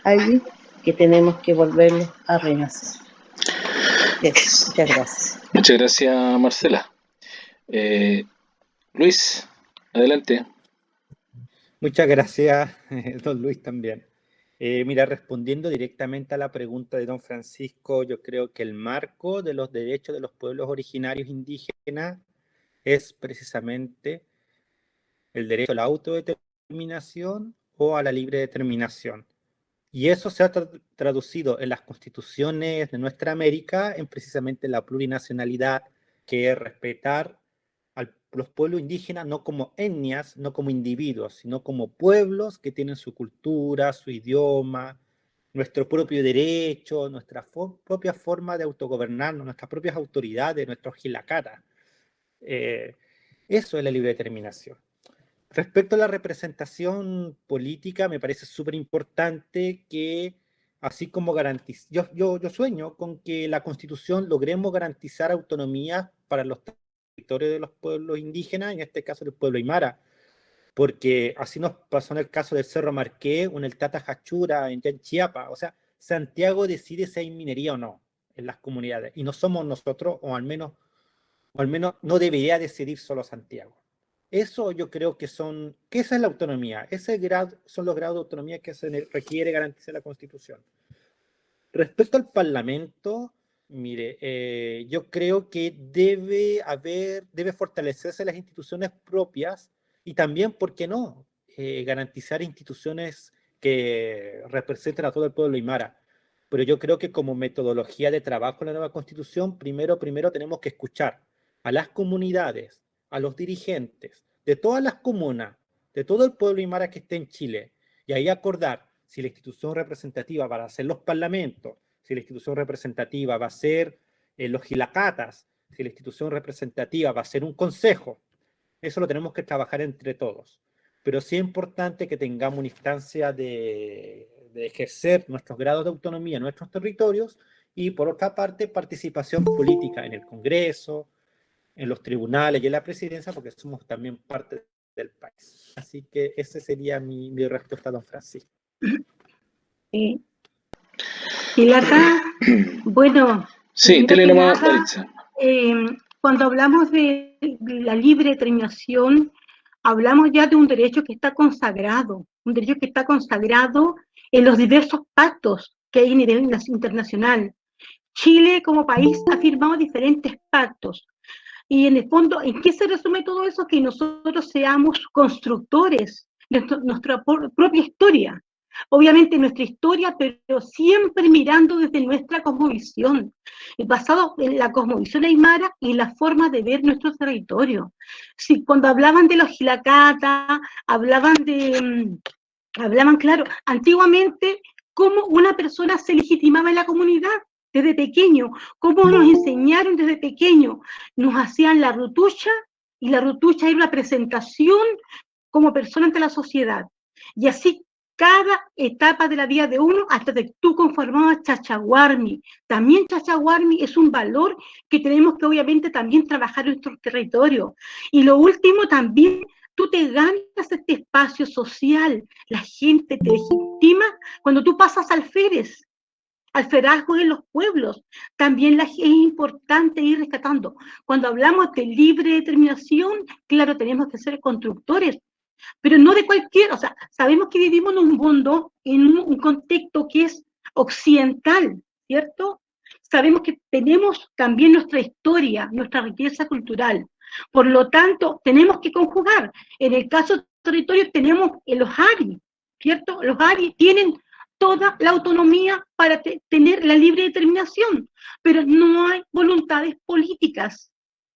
allí que tenemos que volverlos a renacer. Eso, muchas gracias. Muchas gracias, Marcela. Luis, adelante. Muchas gracias, don Luis, también. Mira, respondiendo directamente a la pregunta de don Francisco, yo creo que el marco de los derechos de los pueblos originarios indígenas es precisamente el derecho a la autodeterminación o a la libre determinación. Y eso se ha traducido en las constituciones de nuestra América en precisamente la plurinacionalidad, que es respetar a los pueblos indígenas no como etnias, no como individuos, sino como pueblos que tienen su cultura, su idioma, nuestro propio derecho, nuestra propia forma de autogobernarnos, nuestras propias autoridades, nuestros jilacatas. Eso es la libre determinación. Respecto a la representación política, me parece súper importante que, así como yo sueño con que la Constitución logremos garantizar autonomía para los territorios de los pueblos indígenas, en este caso del pueblo aymara, porque así nos pasó en el caso del Cerro Marqués o en el Tata Hachura, en Chiapas. O sea, Santiago decide si hay minería o no en las comunidades, y no somos nosotros, o al menos no debería decidir solo Santiago. Eso yo creo que esa es la autonomía, son los grados de autonomía que se requiere garantizar la Constitución. Respecto al Parlamento, mire, yo creo que debe fortalecerse las instituciones propias y también, ¿por qué no?, garantizar instituciones que representen a todo el pueblo aymara. Pero yo creo que como metodología de trabajo en la nueva Constitución, primero tenemos que escuchar a las comunidades, a los dirigentes de todas las comunas, de todo el pueblo aymara que esté en Chile, y ahí acordar si la institución representativa va a ser los parlamentos, si la institución representativa va a ser los jilacatas, si la institución representativa va a ser un consejo. Eso lo tenemos que trabajar entre todos. Pero sí es importante que tengamos una instancia de ejercer nuestros grados de autonomía en nuestros territorios y, por otra parte, participación política en el Congreso, en los tribunales y en la presidencia, porque somos también parte del país. Así que esa sería mi respuesta a don Francisco. Y acá, bueno, sí, dile nomás, Maritza. Cuando hablamos de la libre determinación, hablamos ya de un derecho que está consagrado, en los diversos pactos que hay a nivel internacional. Chile como país ha firmado diferentes pactos. Y en el fondo, ¿en qué se resume todo eso? Que nosotros seamos constructores de nuestra propia historia. Obviamente nuestra historia, pero siempre mirando desde nuestra cosmovisión, basado en la cosmovisión aymara y la forma de ver nuestro territorio. Sí, cuando hablaban de los jilacatas, hablaban, claro, antiguamente, cómo una persona se legitimaba en la comunidad desde pequeño, cómo nos enseñaron desde pequeño, nos hacían la rutucha, y la rutucha era una presentación como persona ante la sociedad. Y así cada etapa de la vida de uno hasta que tú conformabas Chachaguarmi. También Chachaguarmi es un valor que tenemos que obviamente también trabajar en nuestro territorio. Y lo último también, tú te ganas este espacio social, la gente te legitima cuando tú pasas alférez, alferazgo en los pueblos. También es importante ir rescatando. Cuando hablamos de libre determinación, claro, tenemos que ser constructores, pero no de cualquier, o sea, sabemos que vivimos en un mundo, en un contexto que es occidental, ¿cierto? Sabemos que tenemos también nuestra historia, nuestra riqueza cultural, Por lo tanto, tenemos que conjugar. En el caso del territorio tenemos los ARI, ¿cierto? Los ARI tienen toda la autonomía para tener la libre determinación, pero no hay voluntades políticas.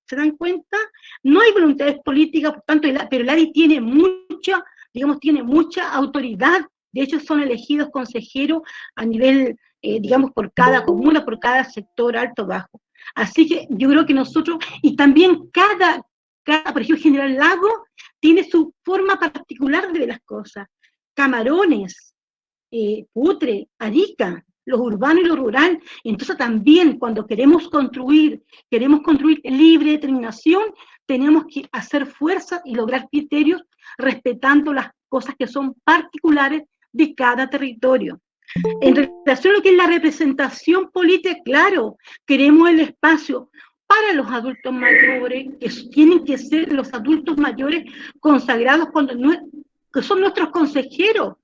¿Se dan cuenta? No hay voluntades políticas, por tanto, pero el ARI tiene mucha, digamos, tiene mucha autoridad. De hecho, son elegidos consejeros a nivel, digamos, por cada comuna, por cada sector alto, bajo. Así que yo creo que nosotros, y también cada por ejemplo, General Lago tiene su forma particular de ver las cosas. Camarones, Putre, Arica, los urbanos y lo rural. Entonces también cuando queremos construir libre determinación, tenemos que hacer fuerza y lograr criterios respetando las cosas que son particulares de cada territorio. En relación a lo que es la representación política, claro, queremos el espacio para los adultos mayores, que tienen que ser los adultos mayores consagrados que son nuestros consejeros,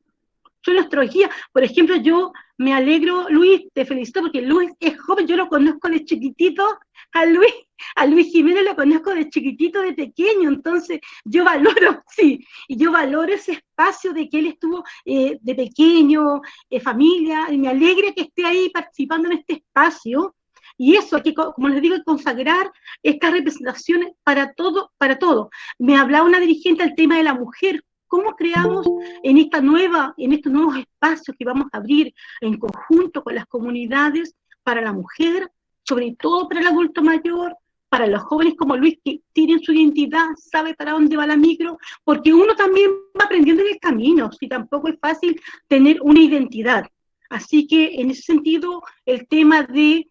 son nuestros guías. Por ejemplo, yo me alegro, Luis, te felicito porque Luis es joven, yo lo conozco de chiquitito, a Luis Jiménez lo conozco de chiquitito, de pequeño, entonces yo valoro, sí, y yo valoro ese espacio de que él estuvo de pequeño, familia, y me alegra que esté ahí participando en este espacio, y eso, hay que, como les digo, consagrar estas representaciones para todo, para todo. Me hablaba una dirigente del tema de la mujer. ¿Cómo creamos en estos nuevos espacios que vamos a abrir en conjunto con las comunidades para la mujer, sobre todo para el adulto mayor, para los jóvenes como Luis que tienen su identidad, sabe para dónde va la micro, porque uno también va aprendiendo en el camino, si tampoco es fácil tener una identidad. Así que en ese sentido, el tema de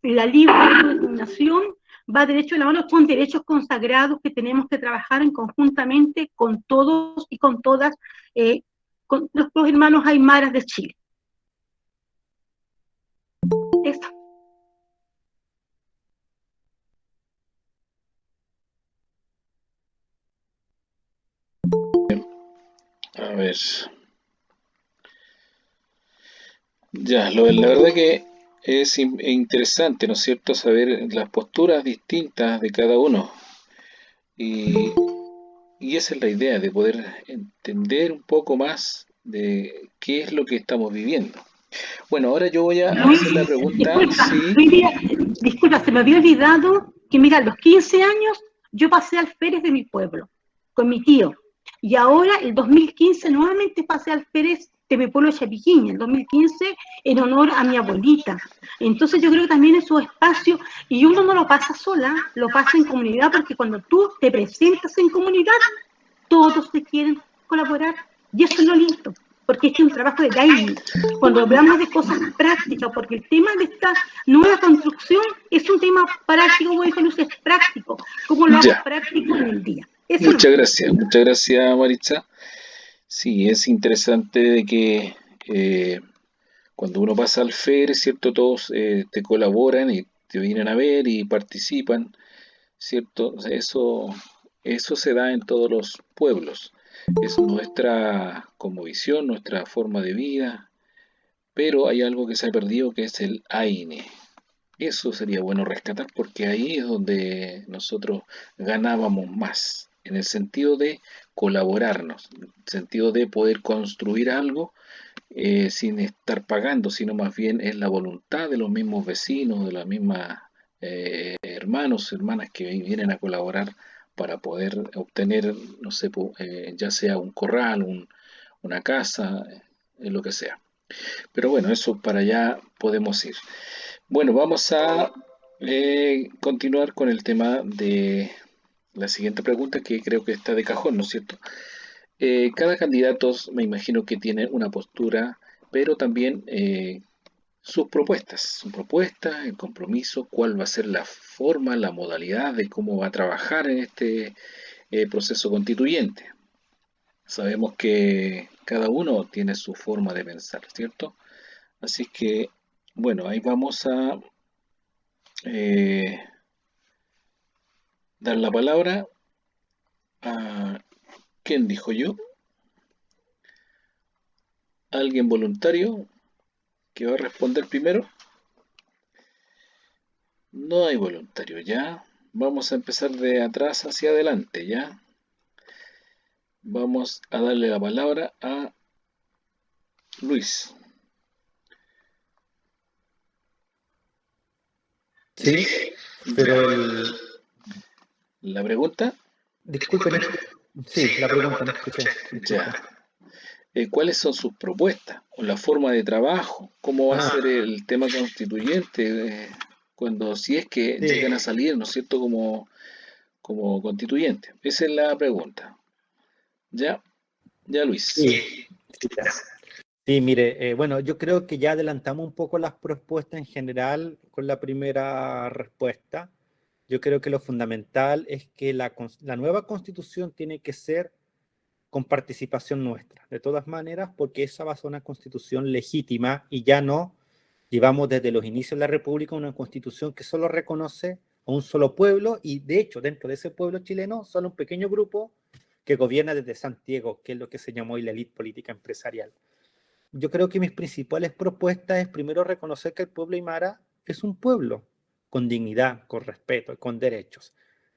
la libre determinación va derecho de la mano con derechos consagrados que tenemos que trabajar conjuntamente con todos y con todas, con los hermanos aymaras de Chile. Eso. A ver. Ya, la verdad que es interesante, ¿no es cierto?, saber las posturas distintas de cada uno. Y, y esa es la idea, de poder entender un poco más de qué es lo que estamos viviendo. Bueno, ahora yo voy a hacer la pregunta. Disculpa, se me había olvidado que, mira, a los 15 años yo pasé al Férez de mi pueblo, con mi tío. Y ahora, el 2015, nuevamente pasé al Férez de mi pueblo de Chapiquiña, el 2015, en honor a mi abuelita. Entonces yo creo que también es su espacio, y uno no lo pasa sola, lo pasa en comunidad, porque cuando tú te presentas en comunidad, todos te quieren colaborar, y eso es lo lindo, porque este es un trabajo de daily. Cuando hablamos de cosas prácticas, porque el tema de esta nueva construcción es un tema práctico, como dijo Luz, es práctico, como lo hago práctico en el día. Eso muchas gracias Maritza. Sí, es interesante de que cuando uno pasa al FER, ¿cierto? Todos te colaboran y te vienen a ver y participan, ¿cierto? Eso se da en todos los pueblos. Es nuestra cosmovisión, nuestra forma de vida, pero hay algo que se ha perdido que es el AINE. Eso sería bueno rescatar porque ahí es donde nosotros ganábamos más, en el sentido de colaborarnos, en el sentido de poder construir algo sin estar pagando, sino más bien es la voluntad de los mismos vecinos, de las mismas hermanos, hermanas que vienen a colaborar para poder obtener, no sé, ya sea un corral, una casa, lo que sea. Pero bueno, eso para allá podemos ir. Bueno, vamos a continuar con el tema de la siguiente pregunta, que creo que está de cajón, ¿no es cierto? Cada candidato me imagino que tiene una postura, pero también su propuesta, el compromiso, cuál va a ser la forma, la modalidad de cómo va a trabajar en este proceso constituyente. Sabemos que cada uno tiene su forma de pensar, ¿cierto? Así que, bueno, ahí vamos a dar la palabra a... ¿Quién dijo yo? ¿Alguien voluntario que va a responder primero? No hay voluntario ya. Vamos a empezar de atrás hacia adelante, ¿ya? Vamos a darle la palabra a Luis. Sí, pero ¿La pregunta? disculpen, sí, la pregunta no escuché. Ya. ¿Cuáles son sus propuestas o la forma de trabajo? ¿Cómo va a ser el tema constituyente cuando, si es que Sí. llegan a salir, ¿no es cierto?, como constituyente. Esa es la pregunta. ¿Ya? Ya, Luis. Sí, sí, mire, bueno, yo creo que ya adelantamos un poco las propuestas en general con la primera respuesta. Yo creo que lo fundamental es que la nueva constitución tiene que ser con participación nuestra, de todas maneras, porque esa va a ser una constitución legítima y ya no llevamos desde los inicios de la República una constitución que solo reconoce a un solo pueblo y de hecho dentro de ese pueblo chileno solo un pequeño grupo que gobierna desde Santiago, que es lo que se llamó hoy la élite política empresarial. Yo creo que mis principales propuestas es primero reconocer que el pueblo aymara es un pueblo con dignidad, con respeto, con derechos.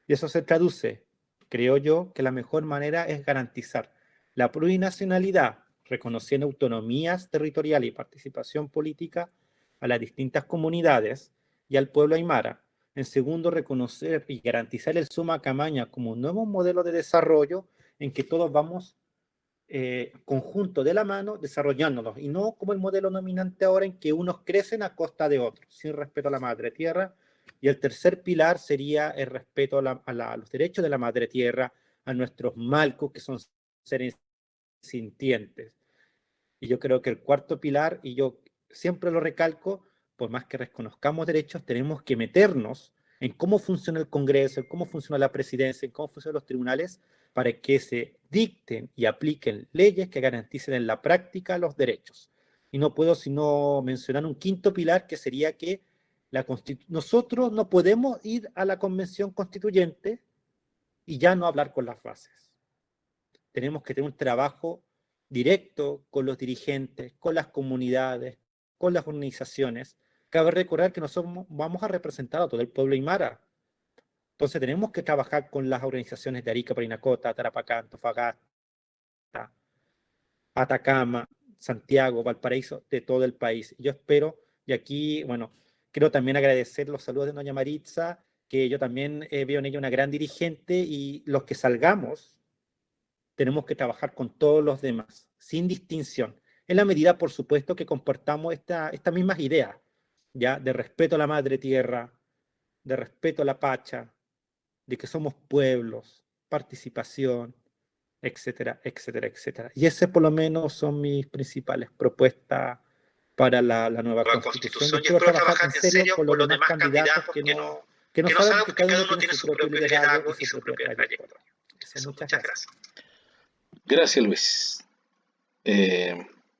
Y eso se traduce, creo yo, que la mejor manera es garantizar la plurinacionalidad, reconociendo autonomías territoriales y participación política a las distintas comunidades y al pueblo aymara. En segundo, reconocer y garantizar el Suma Camaña como un nuevo modelo de desarrollo en que todos vamos conjunto de la mano desarrollándonos y no como el modelo dominante ahora en que unos crecen a costa de otros, sin respeto a la madre tierra. Y el tercer pilar sería el respeto a los derechos de la madre tierra, a nuestros malcos que son seres sintientes. Y yo creo que el cuarto pilar, y yo siempre lo recalco, por más que reconozcamos derechos, tenemos que meternos en cómo funciona el Congreso, en cómo funciona la presidencia, en cómo funcionan los tribunales, para que se dicten y apliquen leyes que garanticen en la práctica los derechos. Y no puedo sino mencionar un quinto pilar, que sería que nosotros no podemos ir a la convención constituyente y ya no hablar con las bases. Tenemos que tener un trabajo directo con los dirigentes, con las comunidades, con las organizaciones. Cabe recordar que nosotros vamos a representar a todo el pueblo aymara. Entonces tenemos que trabajar con las organizaciones de Arica, Parinacota, Tarapacá, Antofagasta, Atacama, Santiago, Valparaíso, de todo el país. Yo espero, y aquí, bueno, quiero también agradecer los saludos de doña Maritza, que yo también veo en ella una gran dirigente, y los que salgamos tenemos que trabajar con todos los demás, sin distinción, en la medida, por supuesto, que compartamos estas mismas ideas, ¿ya? De respeto a la madre tierra, de respeto a la pacha, de que somos pueblos, participación, etcétera, etcétera, etcétera. Y ese por lo menos son mis principales propuestas para la nueva constitución. Yo espero trabajar en serio con los demás candidatos que no saben que cada uno tiene su propio liderazgo y su propia trayectoria. Muchas gracias. Gracias, Luis.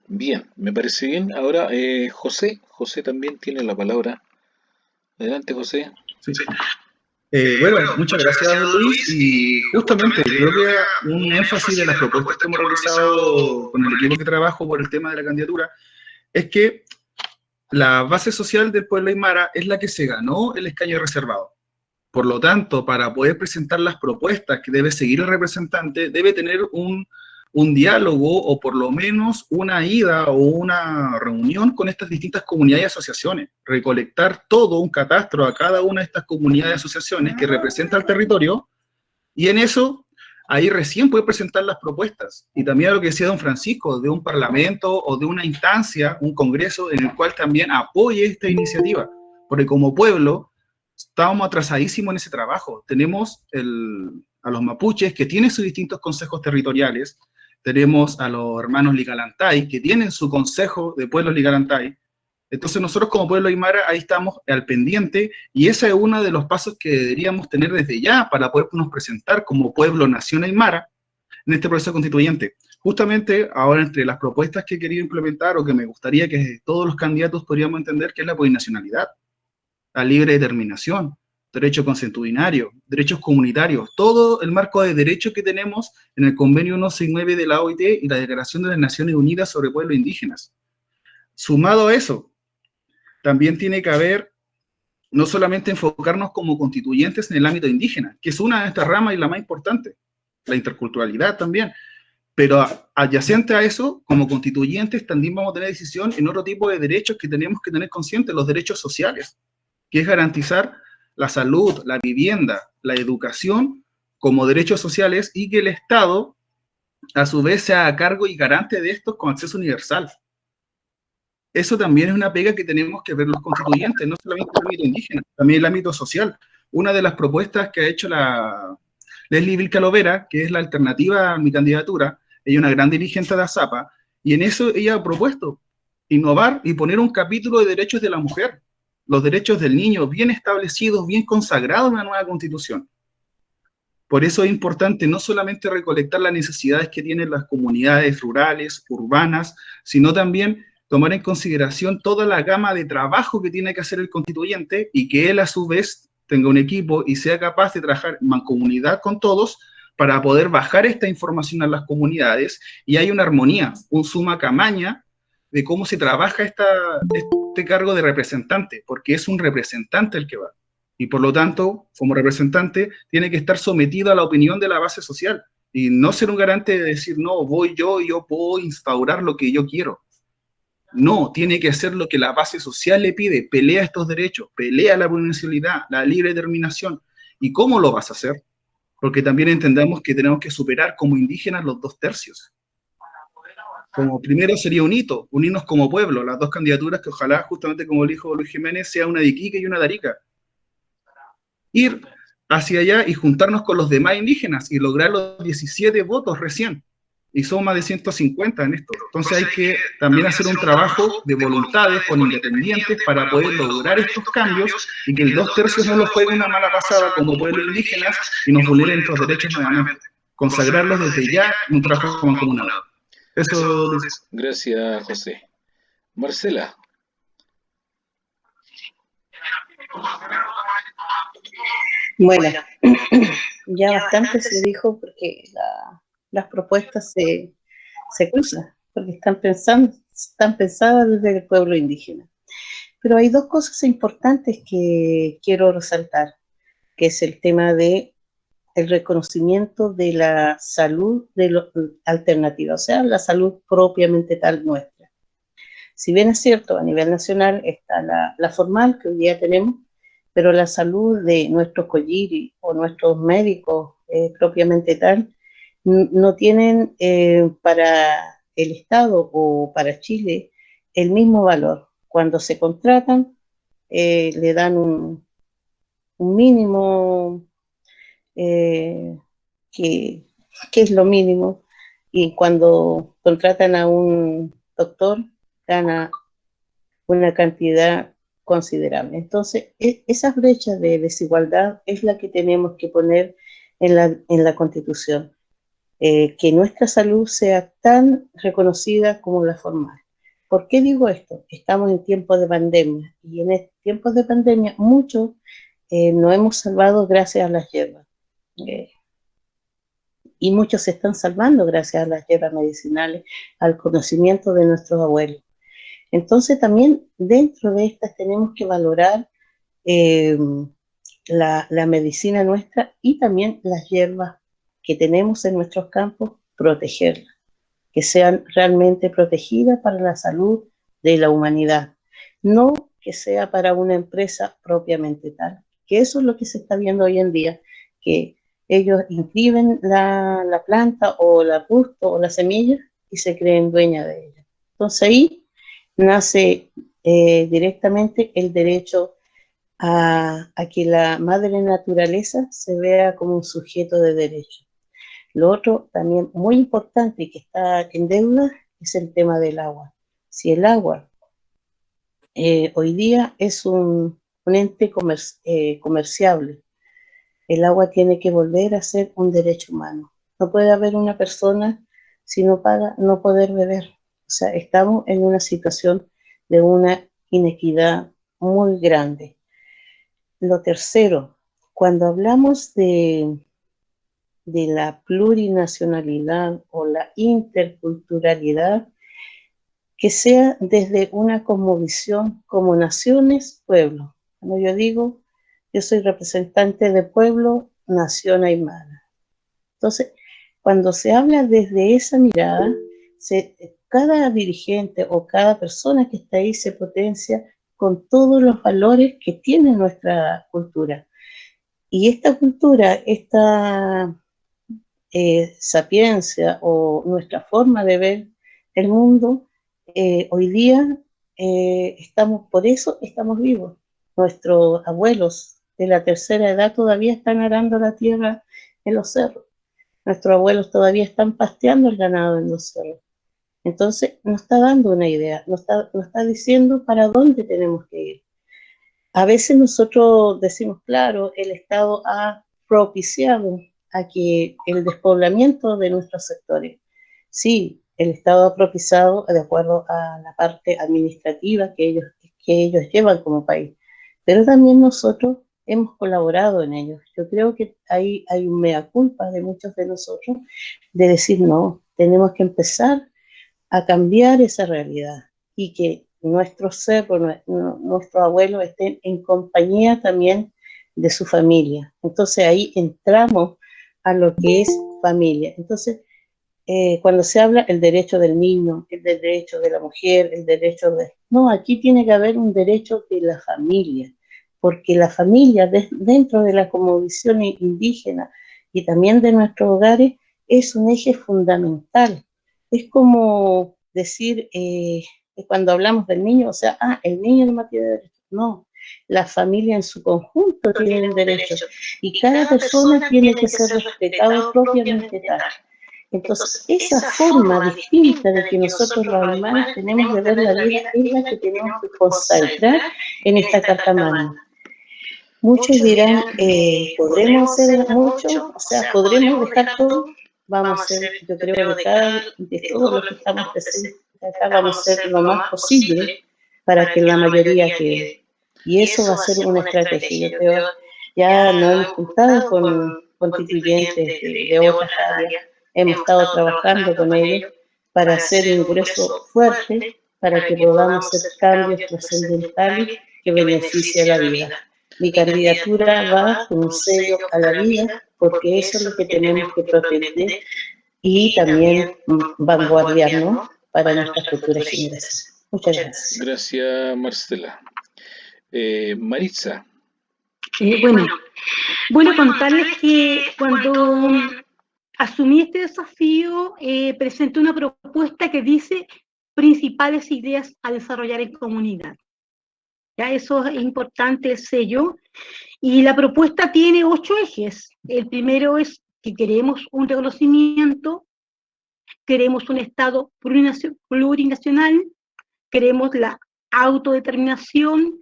Bien, me parece bien. Ahora, José también tiene la palabra. Adelante, José. Sí. Bueno, muchas gracias, Luis, y justamente creo que un énfasis de las propuestas que hemos realizado con el equipo que trabajo por el tema de la candidatura es que la base social del pueblo aymara es la que se ganó el escaño reservado. Por lo tanto, para poder presentar las propuestas que debe seguir el representante, debe tener un diálogo o por lo menos una ida o una reunión con estas distintas comunidades y asociaciones, recolectar todo un catastro a cada una de estas comunidades y asociaciones que representa el territorio, y en eso, ahí recién puede presentar las propuestas. Y también a lo que decía don Francisco, de un parlamento o de una instancia, un congreso en el cual también apoye esta iniciativa, porque como pueblo estábamos atrasadísimos en ese trabajo. Tenemos a los mapuches que tienen sus distintos consejos territoriales, tenemos a los hermanos Ligalantay, que tienen su consejo de pueblos Ligalantay. Entonces nosotros como pueblo aymara ahí estamos al pendiente, y ese es uno de los pasos que deberíamos tener desde ya para podernos presentar como pueblo nación aymara en este proceso constituyente. Justamente ahora, entre las propuestas que he querido implementar o que me gustaría que todos los candidatos podríamos entender, que es la plurinacionalidad, la libre determinación, derecho consuetudinario, derechos comunitarios, todo el marco de derechos que tenemos en el convenio 169 de la OIT y la Declaración de las Naciones Unidas sobre Pueblos Indígenas. Sumado a eso, también tiene que haber no solamente enfocarnos como constituyentes en el ámbito indígena, que es una de estas ramas y la más importante, la interculturalidad también, pero adyacente a eso, como constituyentes también vamos a tener decisión en otro tipo de derechos que tenemos que tener conscientes, los derechos sociales, que es garantizar la salud, la vivienda, la educación como derechos sociales y que el Estado a su vez sea a cargo y garante de estos con acceso universal. Eso también es una pega que tenemos que ver los constituyentes, no solamente el ámbito indígena, también el ámbito social. Una de las propuestas que ha hecho la Leslie Vilca Lovera, que es la alternativa a mi candidatura, ella es una gran dirigente de ASAPA, y en eso ella ha propuesto innovar y poner un capítulo de derechos de la mujer, los derechos del niño bien establecidos, bien consagrados en una nueva constitución. Por eso es importante no solamente recolectar las necesidades que tienen las comunidades rurales, urbanas, sino también tomar en consideración toda la gama de trabajo que tiene que hacer el constituyente y que él a su vez tenga un equipo y sea capaz de trabajar en mancomunidad con todos para poder bajar esta información a las comunidades y hay una armonía, un suma camaña de cómo se trabaja este cargo de representante, porque es un representante el que va. Y por lo tanto, como representante, tiene que estar sometido a la opinión de la base social y no ser un garante de decir, no, voy yo y yo puedo instaurar lo que yo quiero. No, tiene que hacer lo que la base social le pide, pelea estos derechos, pelea la plurinacionalidad, la libre determinación. ¿Y cómo lo vas a hacer? Porque también entendamos que tenemos que superar como indígenas los 2/3. Como primero sería un hito, unirnos como pueblo, las dos candidaturas que ojalá, justamente como dijo Luis Jiménez, sea una de Iquique y una de Arica. Ir hacia allá y juntarnos con los demás indígenas y lograr los 17 votos recién. Y son más de 150 en esto. Entonces hay que también hacer un trabajo de voluntades con independientes para poder lograr estos cambios y que el 2/3 no nos juegue una mala pasada como pueblos indígenas y nos vulneren nuestros derechos nuevamente. Consagrarlos desde ya en un trabajo mancomunado. Eso. Gracias, José. Marcela. Bueno, ya bastante se dijo porque las propuestas se cruzan, porque están pensadas desde el pueblo indígena. Pero hay dos cosas importantes que quiero resaltar, que es el tema de el reconocimiento de la salud alternativa, o sea, la salud propiamente tal nuestra. Si bien es cierto, a nivel nacional está la formal que hoy día tenemos, pero la salud de nuestros colliri o nuestros médicos propiamente tal, no tienen para el Estado o para Chile el mismo valor. Cuando se contratan, le dan un mínimo que es lo mínimo, y cuando contratan a un doctor, gana una cantidad considerable. Entonces, esas brechas de desigualdad es la que tenemos que poner en la Constitución, que nuestra salud sea tan reconocida como la formal. ¿Por qué digo esto? Estamos en tiempos de pandemia, y en estos tiempos de pandemia muchos nos hemos salvado gracias a las hierbas. Y muchos se están salvando gracias a las hierbas medicinales, al conocimiento de nuestros abuelos. Entonces también dentro de estas tenemos que valorar la medicina nuestra y también las hierbas que tenemos en nuestros campos, protegerlas, que sean realmente protegidas para la salud de la humanidad, no que sea para una empresa propiamente tal, que eso es lo que se está viendo hoy en día, que ellos inscriben la planta o el arbusto o la semilla y se creen dueñas de ella. Entonces ahí nace directamente el derecho a que la madre naturaleza se vea como un sujeto de derecho. Lo otro también muy importante y que está en deuda es el tema del agua. Si el agua hoy día es un ente comerciable, el agua tiene que volver a ser un derecho humano. No puede haber una persona, si no paga, no poder beber. O sea, estamos en una situación de una inequidad muy grande. Lo tercero, cuando hablamos de la plurinacionalidad o la interculturalidad, que sea desde una cosmovisión como naciones, pueblos. Cuando yo digo, yo soy representante del pueblo, nación aymara. Entonces, cuando se habla desde esa mirada, cada dirigente o cada persona que está ahí se potencia con todos los valores que tiene nuestra cultura. Y esta cultura, esta sapiencia o nuestra forma de ver el mundo, hoy día por eso estamos vivos. Nuestros abuelos de la tercera edad todavía están arando la tierra en los cerros. Nuestros abuelos todavía están pasteando el ganado en los cerros. Entonces, nos está dando una idea, nos está diciendo para dónde tenemos que ir. A veces nosotros decimos, claro, el Estado ha propiciado a que el despoblamiento de nuestros sectores. Sí, el Estado ha propiciado de acuerdo a la parte administrativa que ellos llevan como país, pero también nosotros hemos colaborado en ellos. Yo creo que hay un mea culpa de muchos de nosotros de decir, no, tenemos que empezar a cambiar esa realidad y que nuestros cerros, nuestros abuelos estén en compañía también de su familia. Entonces ahí entramos a lo que es familia. Entonces, cuando se habla el derecho del niño, el derecho de la mujer, el derecho de... No, aquí tiene que haber un derecho de la familia, porque la familia dentro de la cosmovisión indígena y también de nuestros hogares es un eje fundamental. Es como decir, cuando hablamos del niño, o sea, el niño no tiene derecho. No, la familia en su conjunto tiene un derecho y cada persona tiene que ser respetado propiamente tal. Entonces, esa forma distinta de que nosotros los aymaras tenemos de ver la vida es la que tenemos que consagrar en esta Carta Magna. Muchos dirán, ¿podremos hacer mucho? O sea, ¿podremos dejar todo? Vamos a hacer, yo creo que de todos los que estamos presentes acá, vamos a hacer lo más posible para que la mayoría quede. Y eso va a ser una estrategia. Yo creo, ya nos hemos juntado con constituyentes de otras áreas, hemos estado trabajando con ellos para hacer un ingreso fuerte, para que podamos hacer cambios trascendentales que beneficien a la vida. Mi candidatura va con un sello a la vida, porque eso es lo que tenemos que pretender y también vanguardiar, ¿no?, para nuestras futuras generaciones. Muchas gracias. Gracias, Marcela. Maritza. Bueno, contarles que cuando asumí este desafío, presenté una propuesta que dice principales ideas a desarrollar en comunidad. Ya eso es importante, el sello. Y la propuesta tiene 8 ejes. El primero es que queremos un reconocimiento, queremos un Estado plurinacional, queremos la autodeterminación,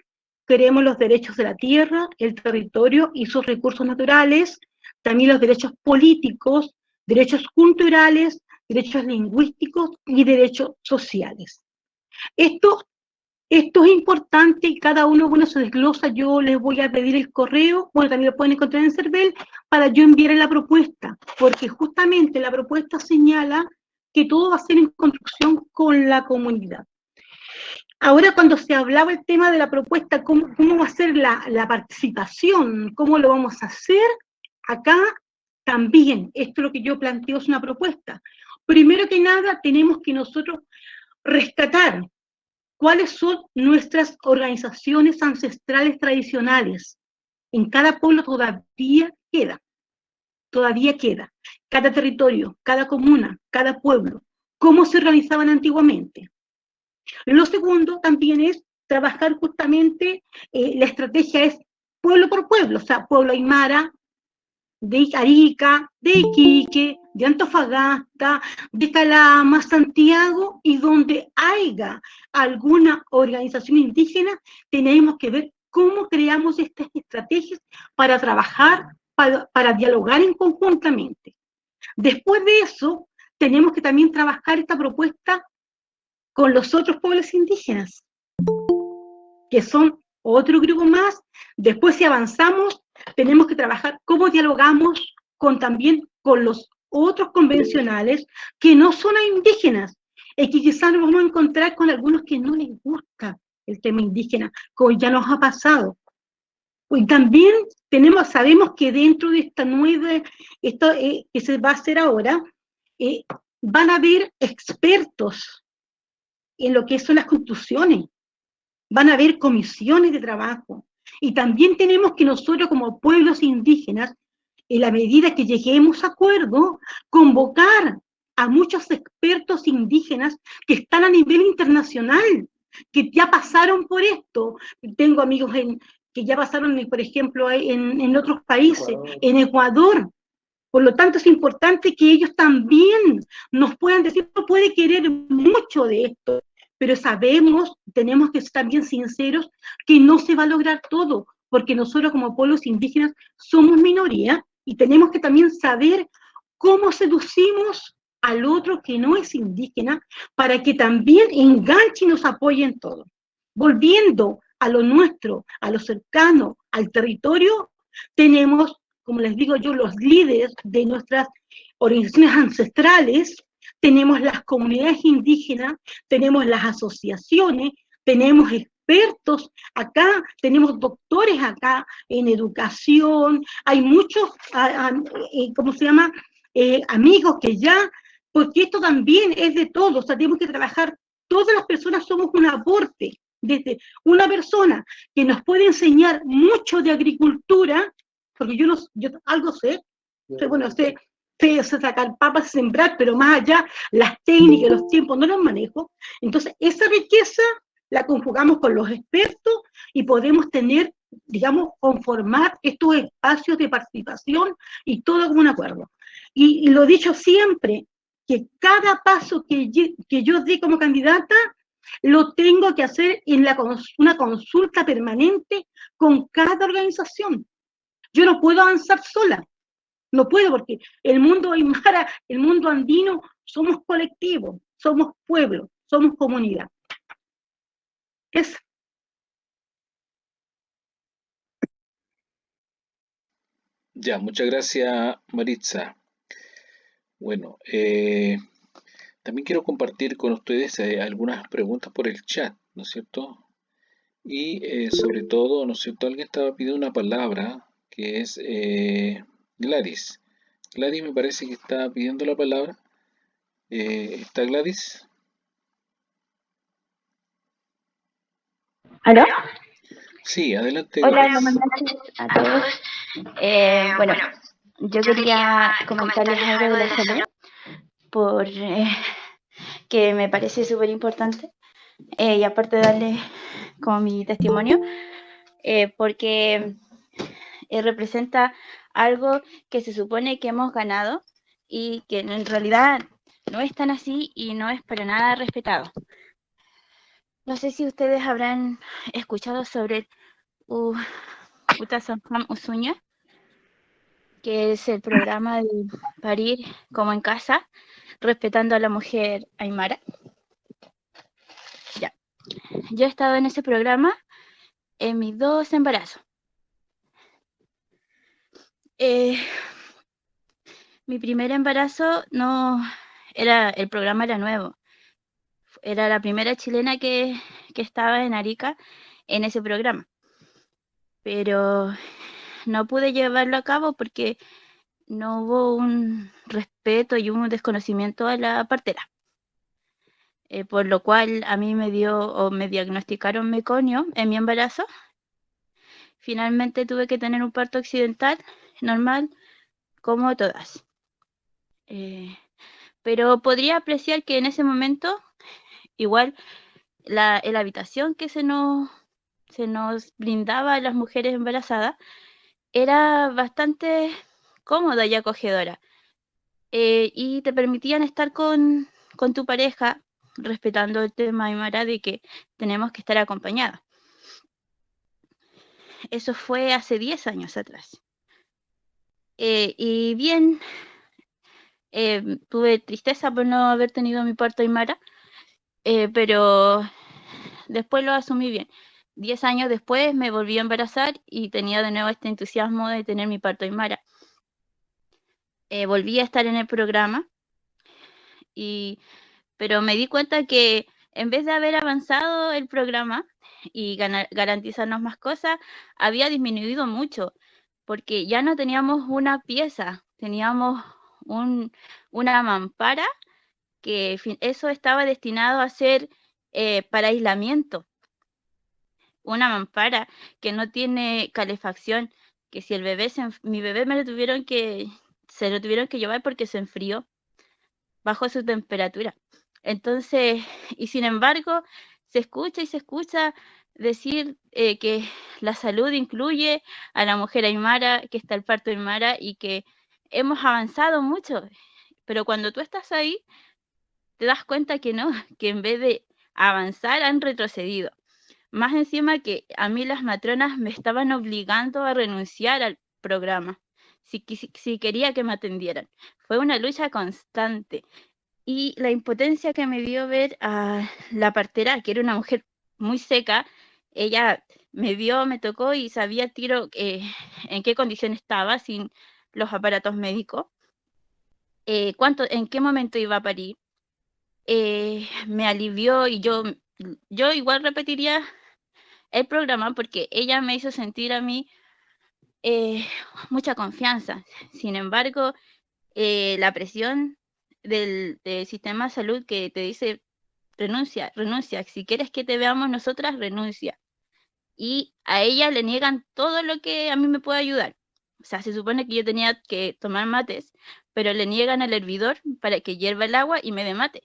queremos los derechos de la tierra, el territorio y sus recursos naturales, también los derechos políticos, derechos culturales, derechos lingüísticos y derechos sociales. Esto es importante y cada uno, bueno, se desglosa. Yo les voy a pedir el correo, bueno, también lo pueden encontrar en CERVEL, para yo enviar la propuesta, porque justamente la propuesta señala que todo va a ser en construcción con la comunidad. Ahora, cuando se hablaba el tema de la propuesta, ¿cómo va a ser la participación? ¿Cómo lo vamos a hacer? Acá también, esto es lo que yo planteo, es una propuesta. Primero que nada, tenemos que nosotros rescatar cuáles son nuestras organizaciones ancestrales tradicionales. En cada pueblo todavía queda. Cada territorio, cada comuna, cada pueblo. ¿Cómo se organizaban antiguamente? Lo segundo también es trabajar justamente, la estrategia es pueblo por pueblo, o sea, pueblo aymara, de Arica, de Iquique, de Antofagasta, de Calama, Santiago, y donde haya alguna organización indígena, tenemos que ver cómo creamos estas estrategias para trabajar, para dialogar conjuntamente. Después de eso, tenemos que también trabajar esta propuesta con los otros pueblos indígenas, que son otro grupo más. Después, si avanzamos, tenemos que trabajar cómo dialogamos también con los otros convencionales que no son indígenas, y que quizás nos vamos a encontrar con algunos que no les gusta el tema indígena, como ya nos ha pasado. Y también sabemos que dentro de esta nueva, esto que se va a hacer ahora, van a haber expertos en lo que son las construcciones, van a haber comisiones de trabajo, y también tenemos que nosotros como pueblos indígenas, en la medida que lleguemos a acuerdo, convocar a muchos expertos indígenas que están a nivel internacional, que ya pasaron por esto. Tengo amigos que ya pasaron, por ejemplo, en otros países, en Ecuador. Por lo tanto, es importante que ellos también nos puedan decir, no puede querer mucho de esto, pero sabemos, tenemos que ser también sinceros, que no se va a lograr todo, porque nosotros como pueblos indígenas somos minoría y tenemos que también saber cómo seducimos al otro que no es indígena para que también enganche y nos apoye en todo. Volviendo a lo nuestro, a lo cercano, al territorio, tenemos, como les digo yo, los líderes de nuestras organizaciones ancestrales, tenemos las comunidades indígenas, tenemos las asociaciones, tenemos expertos acá, tenemos doctores acá en educación, hay muchos, ¿cómo se llama? Amigos que ya, porque esto también es de todos, o sea, tenemos que trabajar, todas las personas somos un aporte, desde una persona que nos puede enseñar mucho de agricultura, porque yo algo sé, bueno, sé sacar papas, sembrar, pero más allá, las técnicas, los tiempos, no los manejo. Entonces, esa riqueza la conjugamos con los expertos y podemos tener, digamos, conformar estos espacios de participación y todo como un acuerdo. Y lo he dicho siempre, que cada paso que yo dé como candidata, lo tengo que hacer en una consulta permanente con cada organización. Yo no puedo avanzar sola, no puedo, porque el mundo aymara, el mundo andino, somos colectivos, somos pueblo, somos comunidad. Es. Ya, muchas gracias, Maritza. Bueno, también quiero compartir con ustedes algunas preguntas por el chat, ¿no es cierto? Y sobre todo, ¿no es cierto? Alguien estaba pidiendo una palabra que es Gladys. Gladys me parece que está pidiendo la palabra. ¿Está Gladys? ¿Aló? Sí, adelante Hola, Gladys. buenas noches a todos. Bueno, yo quería comentarles algo de la salud, que me parece súper importante, y aparte darles como mi testimonio, porque representa algo que se supone que hemos ganado y que en realidad no es tan así y no es para nada respetado. No sé si ustedes habrán escuchado sobre Utasanjam Usuña, que es el programa de parir como en casa, respetando a la mujer aymara. Ya. Yo he estado en ese programa en mis 2 embarazos. Mi primer embarazo el programa era nuevo. Era la primera chilena que estaba en Arica en ese programa. Pero no pude llevarlo a cabo porque no hubo un respeto y un desconocimiento a la partera. Por lo cual a mí me diagnosticaron meconio en mi embarazo. Finalmente tuve que tener un parto accidental, normal, como todas. Pero podría apreciar que en ese momento, igual, la habitación que se nos brindaba a las mujeres embarazadas era bastante cómoda y acogedora. Y te permitían estar con tu pareja, respetando el tema aymara de que tenemos que estar acompañados. Eso fue hace 10 años atrás. Y bien, tuve tristeza por no haber tenido mi parto aymara, pero después lo asumí bien. 10 años después me volví a embarazar y tenía de nuevo este entusiasmo de tener mi parto aymara. Volví a estar en el programa, pero me di cuenta que en vez de haber avanzado el programa y garantizarnos más cosas, había disminuido mucho, porque ya no teníamos una pieza, teníamos una mampara, que eso estaba destinado a ser para aislamiento. Una mampara que no tiene calefacción, que si el bebé mi bebé se lo tuvieron que llevar porque se enfrió bajo su temperatura. Entonces, y sin embargo, se escucha decir que la salud incluye a la mujer aymara, que está el parto aymara y que hemos avanzado mucho. Pero cuando tú estás ahí, te das cuenta que no, que en vez de avanzar han retrocedido. Más encima que a mí las matronas me estaban obligando a renunciar al programa si quería que me atendieran. Fue una lucha constante. Y la impotencia que me dio ver a la partera, que era una mujer muy seca, ella me vio, me tocó y sabía al tiro en qué condición estaba sin los aparatos médicos, en qué momento iba a parir. Me alivió y yo igual repetiría el programa porque ella me hizo sentir a mí mucha confianza. Sin embargo, la presión del sistema de salud que te dice renuncia, si quieres que te veamos nosotras, renuncia. Y a ella le niegan todo lo que a mí me puede ayudar. O sea, se supone que yo tenía que tomar mates, pero le niegan al hervidor para que hierva el agua y me dé mate.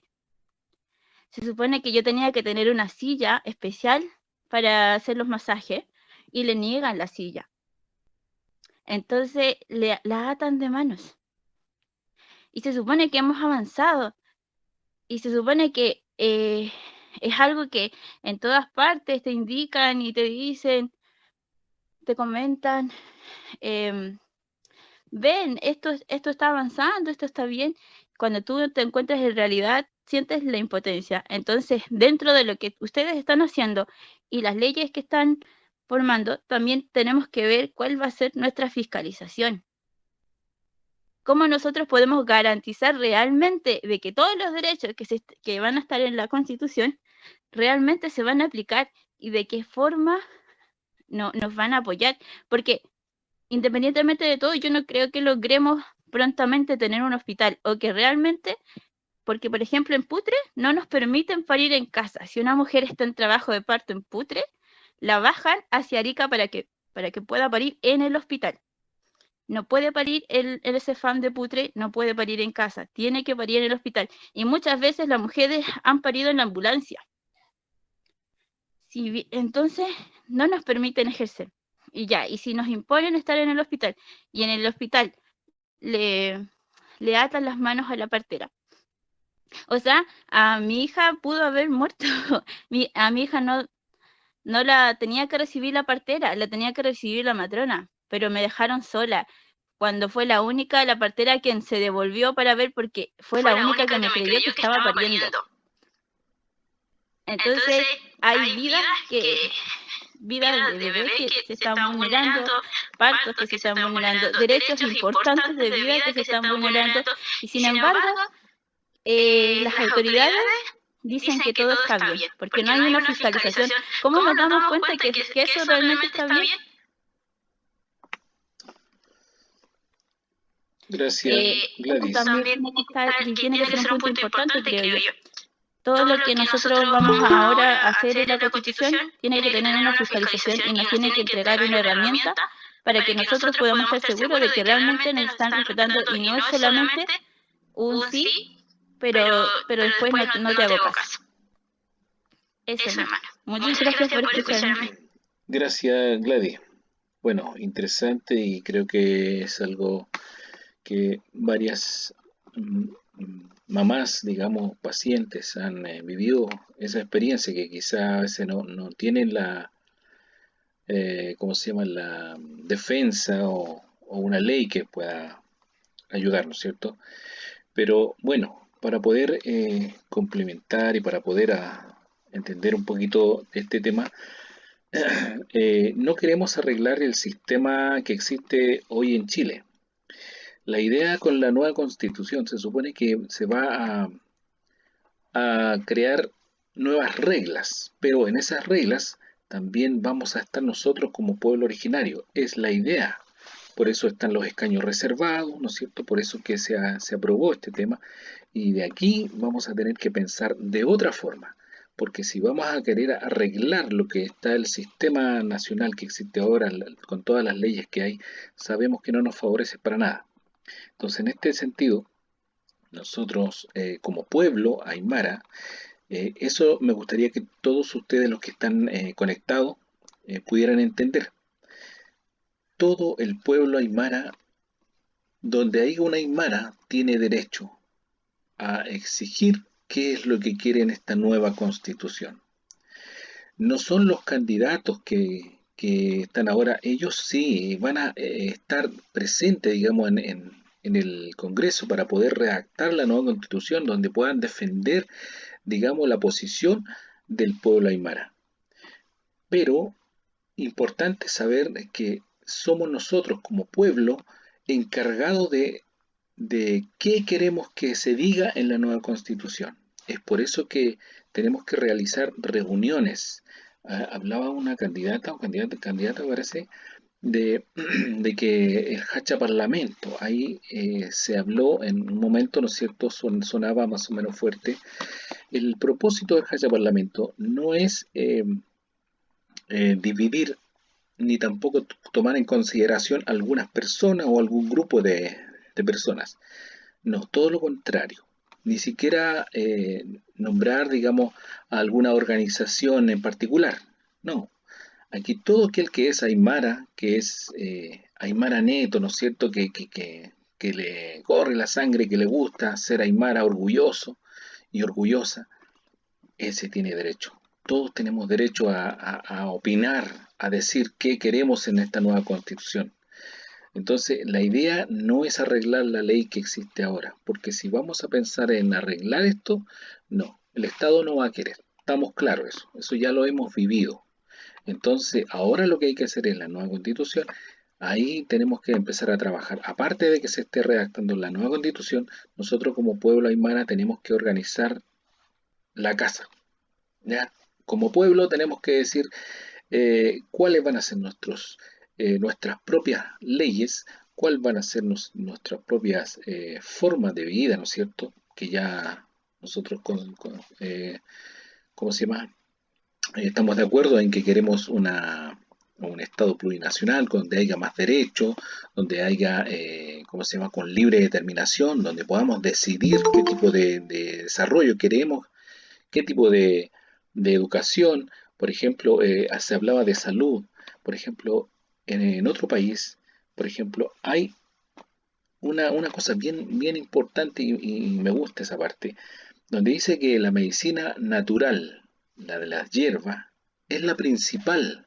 Se supone que yo tenía que tener una silla especial para hacer los masajes y le niegan la silla. Entonces la atan de manos. Y se supone que hemos avanzado. Y se supone que es algo que en todas partes te indican y te dicen, te comentan, ven, esto está avanzando, esto está bien. Cuando tú te encuentras en realidad, sientes la impotencia. Entonces, dentro de lo que ustedes están haciendo y las leyes que están formando, también tenemos que ver cuál va a ser nuestra fiscalización. ¿Cómo nosotros podemos garantizar realmente de que todos los derechos que van a estar en la Constitución realmente se van a aplicar y de qué forma nos van a apoyar? Porque independientemente de todo, yo no creo que logremos prontamente tener un hospital o que realmente, porque por ejemplo en Putre no nos permiten parir en casa. Si una mujer está en trabajo de parto en Putre, la bajan hacia Arica para que pueda parir en el hospital. No puede parir el CEFAM de Putre, no puede parir en casa, tiene que parir en el hospital. Y muchas veces las mujeres han parido en la ambulancia. Entonces, no nos permiten ejercer. Y si nos imponen estar en el hospital, y en el hospital le atan las manos a la partera. O sea, a mi hija pudo haber muerto. A mi hija no la tenía que recibir la partera, la tenía que recibir la matrona, pero me dejaron sola. Cuando fue la partera quien se devolvió para ver, porque fue la única que me creyó que estaba pariendo. Entonces, hay vidas de bebés que se están vulnerando, partos que se están vulnerando, derechos importantes de vida que se están vulnerando, y sin embargo, las autoridades dicen que todo está bien, porque no hay una fiscalización. ¿Cómo nos damos cuenta que eso realmente está bien? Gracias, Gladys. También tiene que ser un punto importante, creo yo. Todo lo que nosotros vamos ahora a hacer en la Constitución tiene que tener una fiscalización y nos tiene que entregar una herramienta para que nosotros podamos estar seguros de que realmente nos están respetando y no es solamente un sí, pero después no te hago caso. Eso, hermano. Muchas gracias por escucharme. Gracias, Gladys. Bueno, interesante y creo que es algo que varias mamás, digamos, pacientes han vivido esa experiencia que quizá a veces no tienen la, ¿cómo se llama?, la defensa o una ley que pueda ayudar, ¿no es cierto? Pero bueno, para poder complementar y para poder entender un poquito este tema, no queremos arreglar el sistema que existe hoy en Chile. La idea con la nueva constitución se supone que se va a crear nuevas reglas, pero en esas reglas también vamos a estar nosotros como pueblo originario, es la idea. Por eso están los escaños reservados, ¿no es cierto? Por eso que se aprobó este tema. Y de aquí vamos a tener que pensar de otra forma. Porque si vamos a querer arreglar lo que está el sistema nacional que existe ahora, con todas las leyes que hay, sabemos que no nos favorece para nada. Entonces, en este sentido, nosotros como pueblo aymara, eso me gustaría que todos ustedes los que están conectados pudieran entender. Todo el pueblo aymara, donde haya una aymara, tiene derecho a exigir qué es lo que quiere en esta nueva constitución. No son los candidatos que están ahora, ellos sí van a estar presentes, digamos, en el Congreso para poder redactar la nueva constitución donde puedan defender, digamos, la posición del pueblo aymara. Pero importante saber que somos nosotros como pueblo encargados de qué queremos que se diga en la nueva constitución. Es por eso que tenemos que realizar reuniones. Hablaba una candidata o candidata parece, de que el Hacha Parlamento, ahí se habló en un momento, ¿no es cierto?, sonaba más o menos fuerte. El propósito del Hacha Parlamento no es dividir ni tampoco tomar en consideración algunas personas o algún grupo de personas. No, todo lo contrario. Ni siquiera nombrar, digamos, a alguna organización en particular. No. Aquí todo aquel que es aymara, que es aymara neto, ¿no es cierto?, que le corre la sangre, que le gusta ser aymara orgulloso y orgullosa, ese tiene derecho. Todos tenemos derecho a opinar, a decir qué queremos en esta nueva constitución. Entonces, la idea no es arreglar la ley que existe ahora, porque si vamos a pensar en arreglar esto, no, el Estado no va a querer. Estamos claros eso ya lo hemos vivido. Entonces, ahora lo que hay que hacer es la nueva constitución, ahí tenemos que empezar a trabajar. Aparte de que se esté redactando la nueva constitución, nosotros como pueblo aymara tenemos que organizar la casa, ¿ya? Como pueblo tenemos que decir cuáles van a ser nuestras propias leyes, cuáles van a ser nuestras propias formas de vida, ¿no es cierto? Que ya nosotros, ¿cómo se llama? Estamos de acuerdo en que queremos un Estado plurinacional donde haya más derechos, donde haya, ¿cómo se llama?, con libre determinación, donde podamos decidir qué tipo de desarrollo queremos, qué tipo de educación. Por ejemplo, se hablaba de salud. Por ejemplo, en otro país, por ejemplo, hay una cosa bien importante y me gusta esa parte, donde dice que la medicina natural, la de las hierbas, es la principal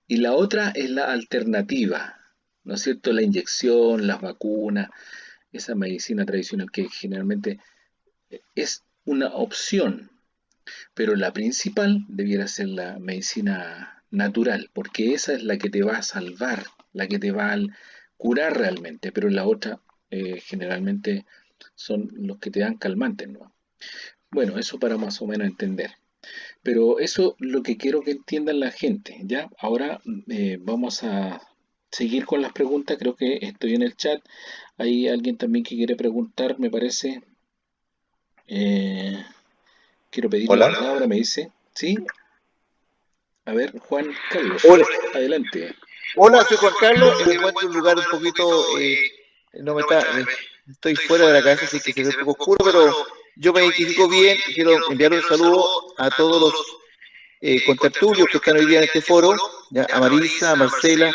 y la otra es la alternativa, ¿no es cierto? La inyección, las vacunas, esa medicina tradicional que generalmente es una opción, pero la principal debiera ser la medicina natural, porque esa es la que te va a salvar, la que te va a curar realmente, pero la otra generalmente son los que te dan calmantes, ¿no? Bueno, eso para más o menos entender. Pero eso es lo que quiero que entiendan la gente, ¿ya? Ahora vamos a seguir con las preguntas, creo que estoy en el chat. Hay alguien también que quiere preguntar, me parece. Quiero pedirle la Hola. palabra, me dice. ¿Sí? A ver, Juan Carlos, Hola, adelante. hola, soy Juan Carlos y me encuentro en un lugar un poquito, no me está, estoy fuera de la casa, así que se ve un poco oscuro, pero yo me identifico bien y quiero enviar un saludo a todos los contertulios que están hoy día en este foro, ya, a Marisa, a Marcela,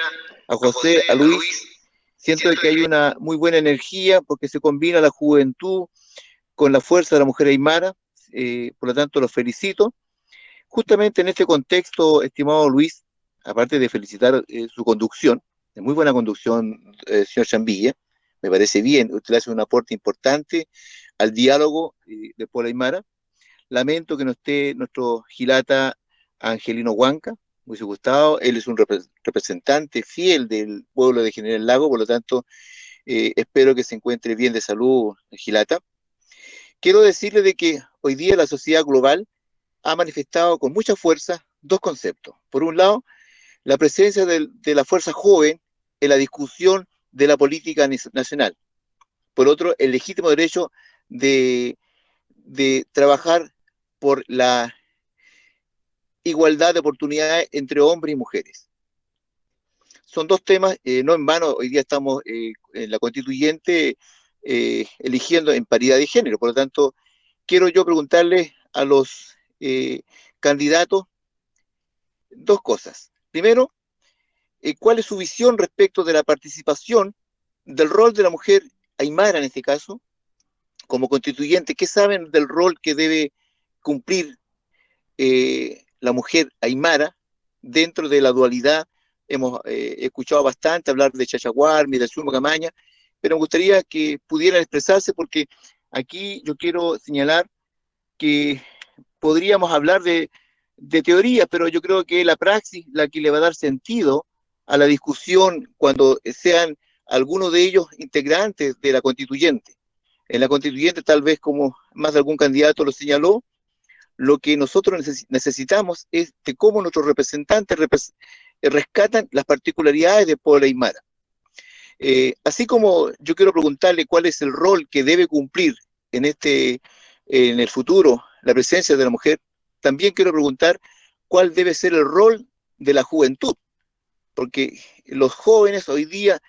a José, a Luis. Siento que hay una muy buena energía porque se combina la juventud con la fuerza de la mujer aymara, por lo tanto los felicito. Justamente en este contexto, estimado Luis, aparte de felicitar su conducción, de muy buena conducción, señor Chambilla, me parece bien, usted hace un aporte importante al diálogo de Puebla Aymara. Lamento que no esté nuestro Gilata Angelino Huanca, muy gustado, él es un representante fiel del pueblo de General Lago, por lo tanto, espero que se encuentre bien de salud, Gilata. Quiero decirle de que hoy día la sociedad global ha manifestado con mucha fuerza dos conceptos. Por un lado, la presencia de la fuerza joven en la discusión de la política nacional. Por otro, el legítimo derecho de trabajar por la igualdad de oportunidades entre hombres y mujeres. Son dos temas, no en vano, hoy día estamos en la constituyente eligiendo en paridad de género. Por lo tanto, quiero yo preguntarle a los candidatos dos cosas. Primero, ¿cuál es su visión respecto de la participación del rol de la mujer aymara en este caso, como constituyente? ¿Qué saben del rol que debe cumplir la mujer aymara dentro de la dualidad? Hemos escuchado bastante hablar de Chachaguarmi, de Sumo Camaña, pero me gustaría que pudieran expresarse, porque aquí yo quiero señalar que podríamos hablar de teoría, pero yo creo que la praxis la que le va a dar sentido a la discusión cuando sean algunos de ellos integrantes de la constituyente. En la constituyente, tal vez como más de algún candidato lo señaló, lo que nosotros necesitamos es de cómo nuestros representantes rescatan las particularidades del pueblo aymara. Así como yo quiero preguntarle cuál es el rol que debe cumplir en el futuro la presencia de la mujer, también quiero preguntar cuál debe ser el rol de la juventud, porque los jóvenes hoy día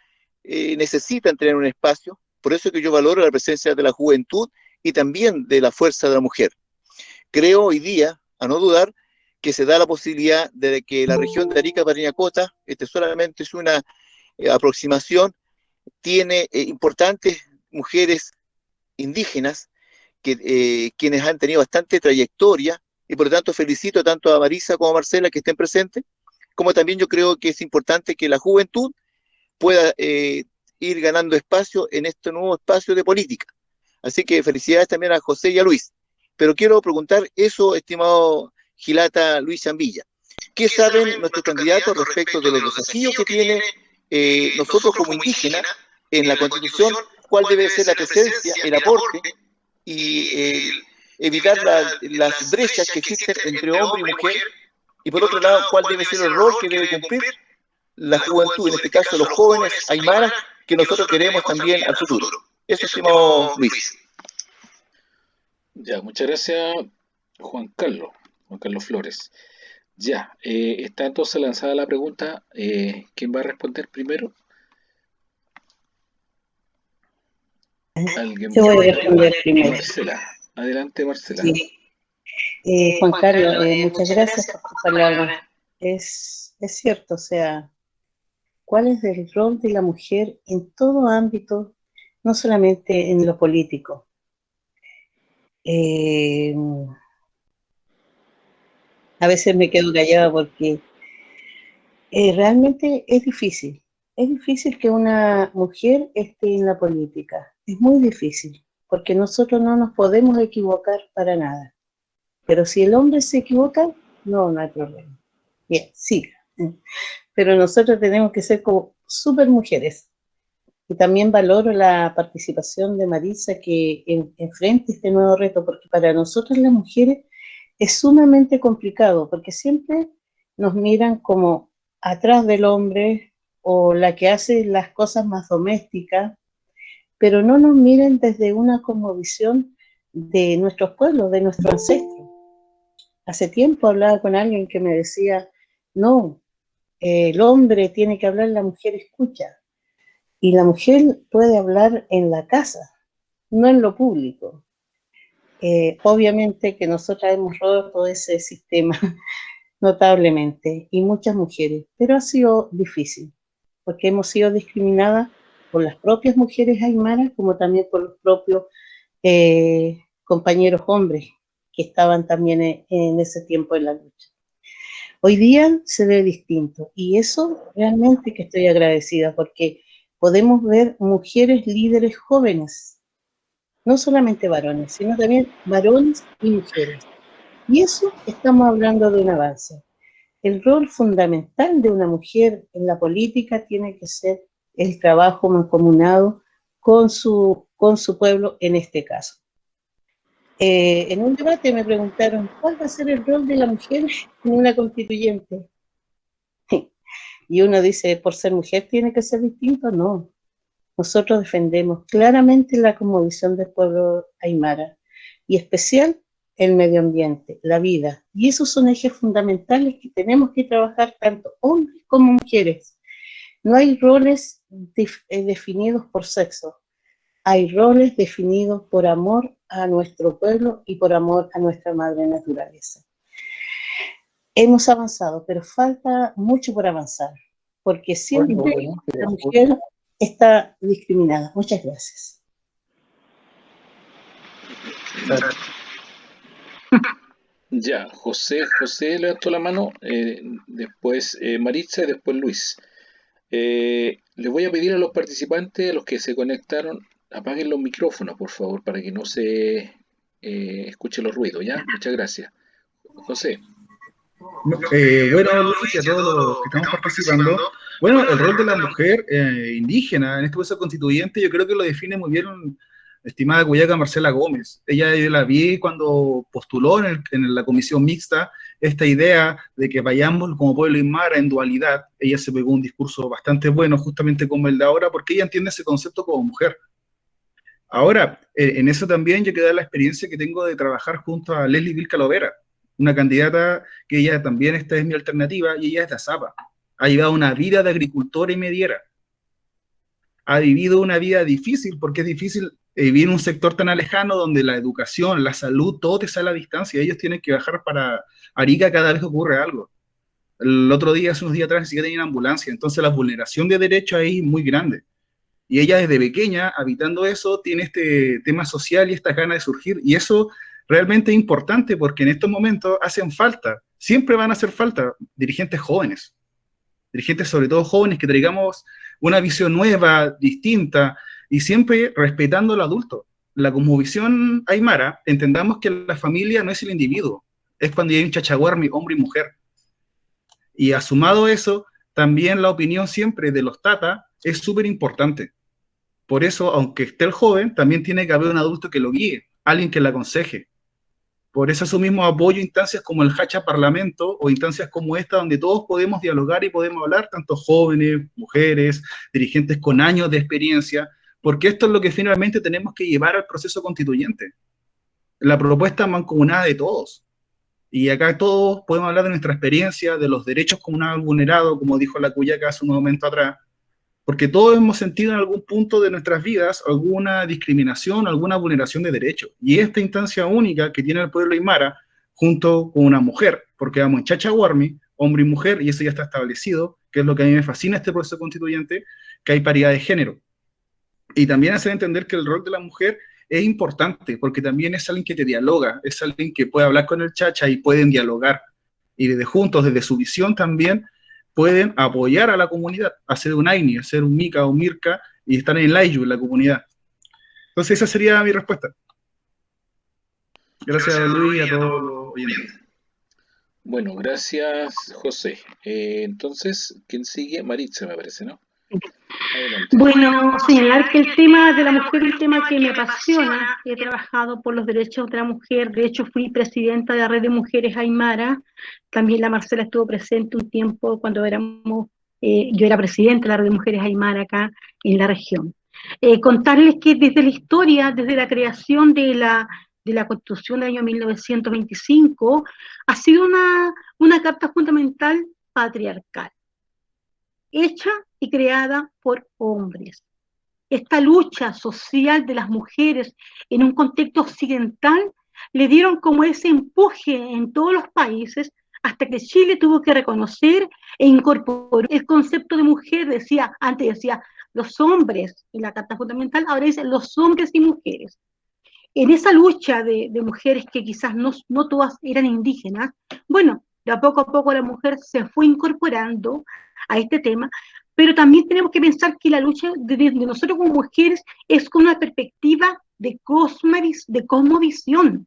necesitan tener un espacio. Por eso es que yo valoro la presencia de la juventud y también de la fuerza de la mujer. Creo hoy día, a no dudar, que se da la posibilidad de que la región de Arica Parinacota, solamente es una aproximación, tiene importantes mujeres indígenas quienes han tenido bastante trayectoria, y por lo tanto felicito tanto a Marisa como a Marcela que estén presentes, como también yo creo que es importante que la juventud pueda ir ganando espacio en este nuevo espacio de política. Así que felicidades también a José y a Luis. Pero quiero preguntar eso, estimado Gilata Luis Zambilla. ¿Qué saben nuestros candidatos respecto de los desafíos que tiene nosotros como indígenas en la Constitución? ¿Cuál debe ser la presencia, el aporte y evitar las brechas que existen entre hombre y mujer? Y por otro lado, ¿cuál debe ser el rol que debe cumplir la juventud, en este caso los jóvenes aymaras, que nosotros queremos también al futuro? Eso, estimado Luis. Ya, muchas gracias, Juan Carlos Flores. Ya, está entonces lanzada la pregunta. ¿Quién va a responder primero? ¿Alguien? Yo voy a responder primero. Marcela. Adelante, Marcela. Sí. Juan Carlos, muchas gracias por tus palabras. Es cierto, o sea, ¿cuál es el rol de la mujer en todo ámbito, no solamente en lo político? A veces me quedo callada porque realmente es difícil. Es difícil que una mujer esté en la política. Es muy difícil, porque nosotros no nos podemos equivocar para nada. Pero si el hombre se equivoca, no hay problema. Bien, siga. Pero nosotros tenemos que ser como súper mujeres. Y también valoro la participación de Marisa que enfrente este nuevo reto, porque para nosotros las mujeres es sumamente complicado, porque siempre nos miran como atrás del hombre o la que hace las cosas más domésticas, pero no nos miren desde una cosmovisión de nuestros pueblos, de nuestros ancestros. Hace tiempo hablaba con alguien que me decía, no, el hombre tiene que hablar, la mujer escucha. Y la mujer puede hablar en la casa, no en lo público. Obviamente que nosotras hemos roto ese sistema notablemente, y muchas mujeres, pero ha sido difícil, porque hemos sido discriminadas por las propias mujeres aymaras, como también por los propios compañeros hombres que estaban también en ese tiempo en la lucha. Hoy día se ve distinto, y eso realmente que estoy agradecida, porque podemos ver mujeres líderes jóvenes, no solamente varones, sino también varones y mujeres. Y eso estamos hablando de un avance. El rol fundamental de una mujer en la política tiene que ser el trabajo mancomunado con su pueblo en este caso. En un debate me preguntaron, ¿cuál va a ser el rol de la mujer en una constituyente? Y uno dice, ¿por ser mujer tiene que ser distinto? No. Nosotros defendemos claramente la cosmovisión del pueblo aymara, y especial el medio ambiente, la vida. Y esos son ejes fundamentales que tenemos que trabajar tanto hombres como mujeres. No hay roles definidos por sexo, hay roles definidos por amor a nuestro pueblo y por amor a nuestra madre naturaleza. Hemos avanzado, pero falta mucho por avanzar, porque siempre la mujer está discriminada. Muchas gracias. Ya, José levantó la mano, después Maritza y después Luis. Les voy a pedir a los participantes, a los que se conectaron, apaguen los micrófonos, por favor, para que no se escuchen los ruidos, ¿ya? Muchas gracias. José. Bueno, Luis, y a todos los que estamos participando, bueno, el rol de la mujer indígena en este proceso constituyente, yo creo que lo define muy bien estimada cuyaca Marcela Gómez. Ella, yo la vi cuando postuló en la comisión mixta esta idea de que vayamos como pueblo aymara en dualidad. Ella se pegó un discurso bastante bueno, justamente como el de ahora, porque ella entiende ese concepto como mujer. Ahora, en eso también yo quiero dar la experiencia que tengo de trabajar junto a Leslie Vilca Lovera, una candidata que ella también, esta es mi alternativa, y ella es de Azapa. Ha llevado una vida de agricultora y mediera. Ha vivido una vida difícil, porque es difícil vivir en un sector tan lejano donde la educación, la salud, todo te sale a distancia. Ellos tienen que bajar para Arica cada vez que ocurre algo. El otro día, hace unos días atrás, ni siquiera tenían ambulancia. Entonces la vulneración de derechos ahí es muy grande. Y ella desde pequeña, habitando eso, tiene este tema social y esta gana de surgir. Y eso realmente es importante porque en estos momentos hacen falta, siempre van a hacer falta dirigentes jóvenes, dirigentes sobre todo jóvenes que traigamos una visión nueva, distinta, y siempre respetando al adulto. La cosmovisión aymara, entendamos que la familia no es el individuo, es cuando hay un chachaguarmi, hombre y mujer. Y asumado eso, también la opinión siempre de los tata es súper importante. Por eso, aunque esté el joven, también tiene que haber un adulto que lo guíe, alguien que le aconseje. Por eso mismo apoyo instancias como el Hacha Parlamento o instancias como esta donde todos podemos dialogar y podemos hablar, tanto jóvenes, mujeres, dirigentes con años de experiencia, porque esto es lo que finalmente tenemos que llevar al proceso constituyente. La propuesta mancomunada de todos. Y acá todos podemos hablar de nuestra experiencia, de los derechos comunales vulnerados, como dijo la cuyaca hace un momento atrás, porque todos hemos sentido en algún punto de nuestras vidas alguna discriminación, alguna vulneración de derechos. Y esta instancia única que tiene el pueblo aymara, junto con una mujer, porque vamos en chachaguarmi, hombre y mujer, y eso ya está establecido, que es lo que a mí me fascina este proceso constituyente, que hay paridad de género. Y también hacer entender que el rol de la mujer es importante, porque también es alguien que te dialoga, es alguien que puede hablar con el chacha y pueden dialogar. Y desde juntos, desde su visión también, pueden apoyar a la comunidad, hacer un AINI, hacer un MICA o un MIRCA y estar en el AYU, en la comunidad. Entonces esa sería mi respuesta. Gracias a Luis y a todos los oyentes. Bueno, gracias José. Entonces, ¿quién sigue? Maritza, me parece, ¿no? Adelante. Bueno, señalar que el tema de la mujer es un tema que me apasiona. He trabajado por los derechos de la mujer. De hecho, fui presidenta de la Red de Mujeres Aymara. También la Marcela estuvo presente un tiempo cuando yo era presidenta de la Red de Mujeres Aymara acá en la región. Contarles que desde la historia, desde la creación de la Constitución del año 1925, ha sido una carta fundamental patriarcal, hecha y creada por hombres. Esta lucha social de las mujeres en un contexto occidental le dieron como ese empuje en todos los países hasta que Chile tuvo que reconocer e incorporar el concepto de mujer. Antes decía los hombres en la Carta Fundamental, ahora dice los hombres y mujeres. En esa lucha de mujeres que quizás no todas eran indígenas, bueno, de a poco la mujer se fue incorporando a este tema, pero también tenemos que pensar que la lucha de nosotros como mujeres es con una perspectiva de cosmovisión,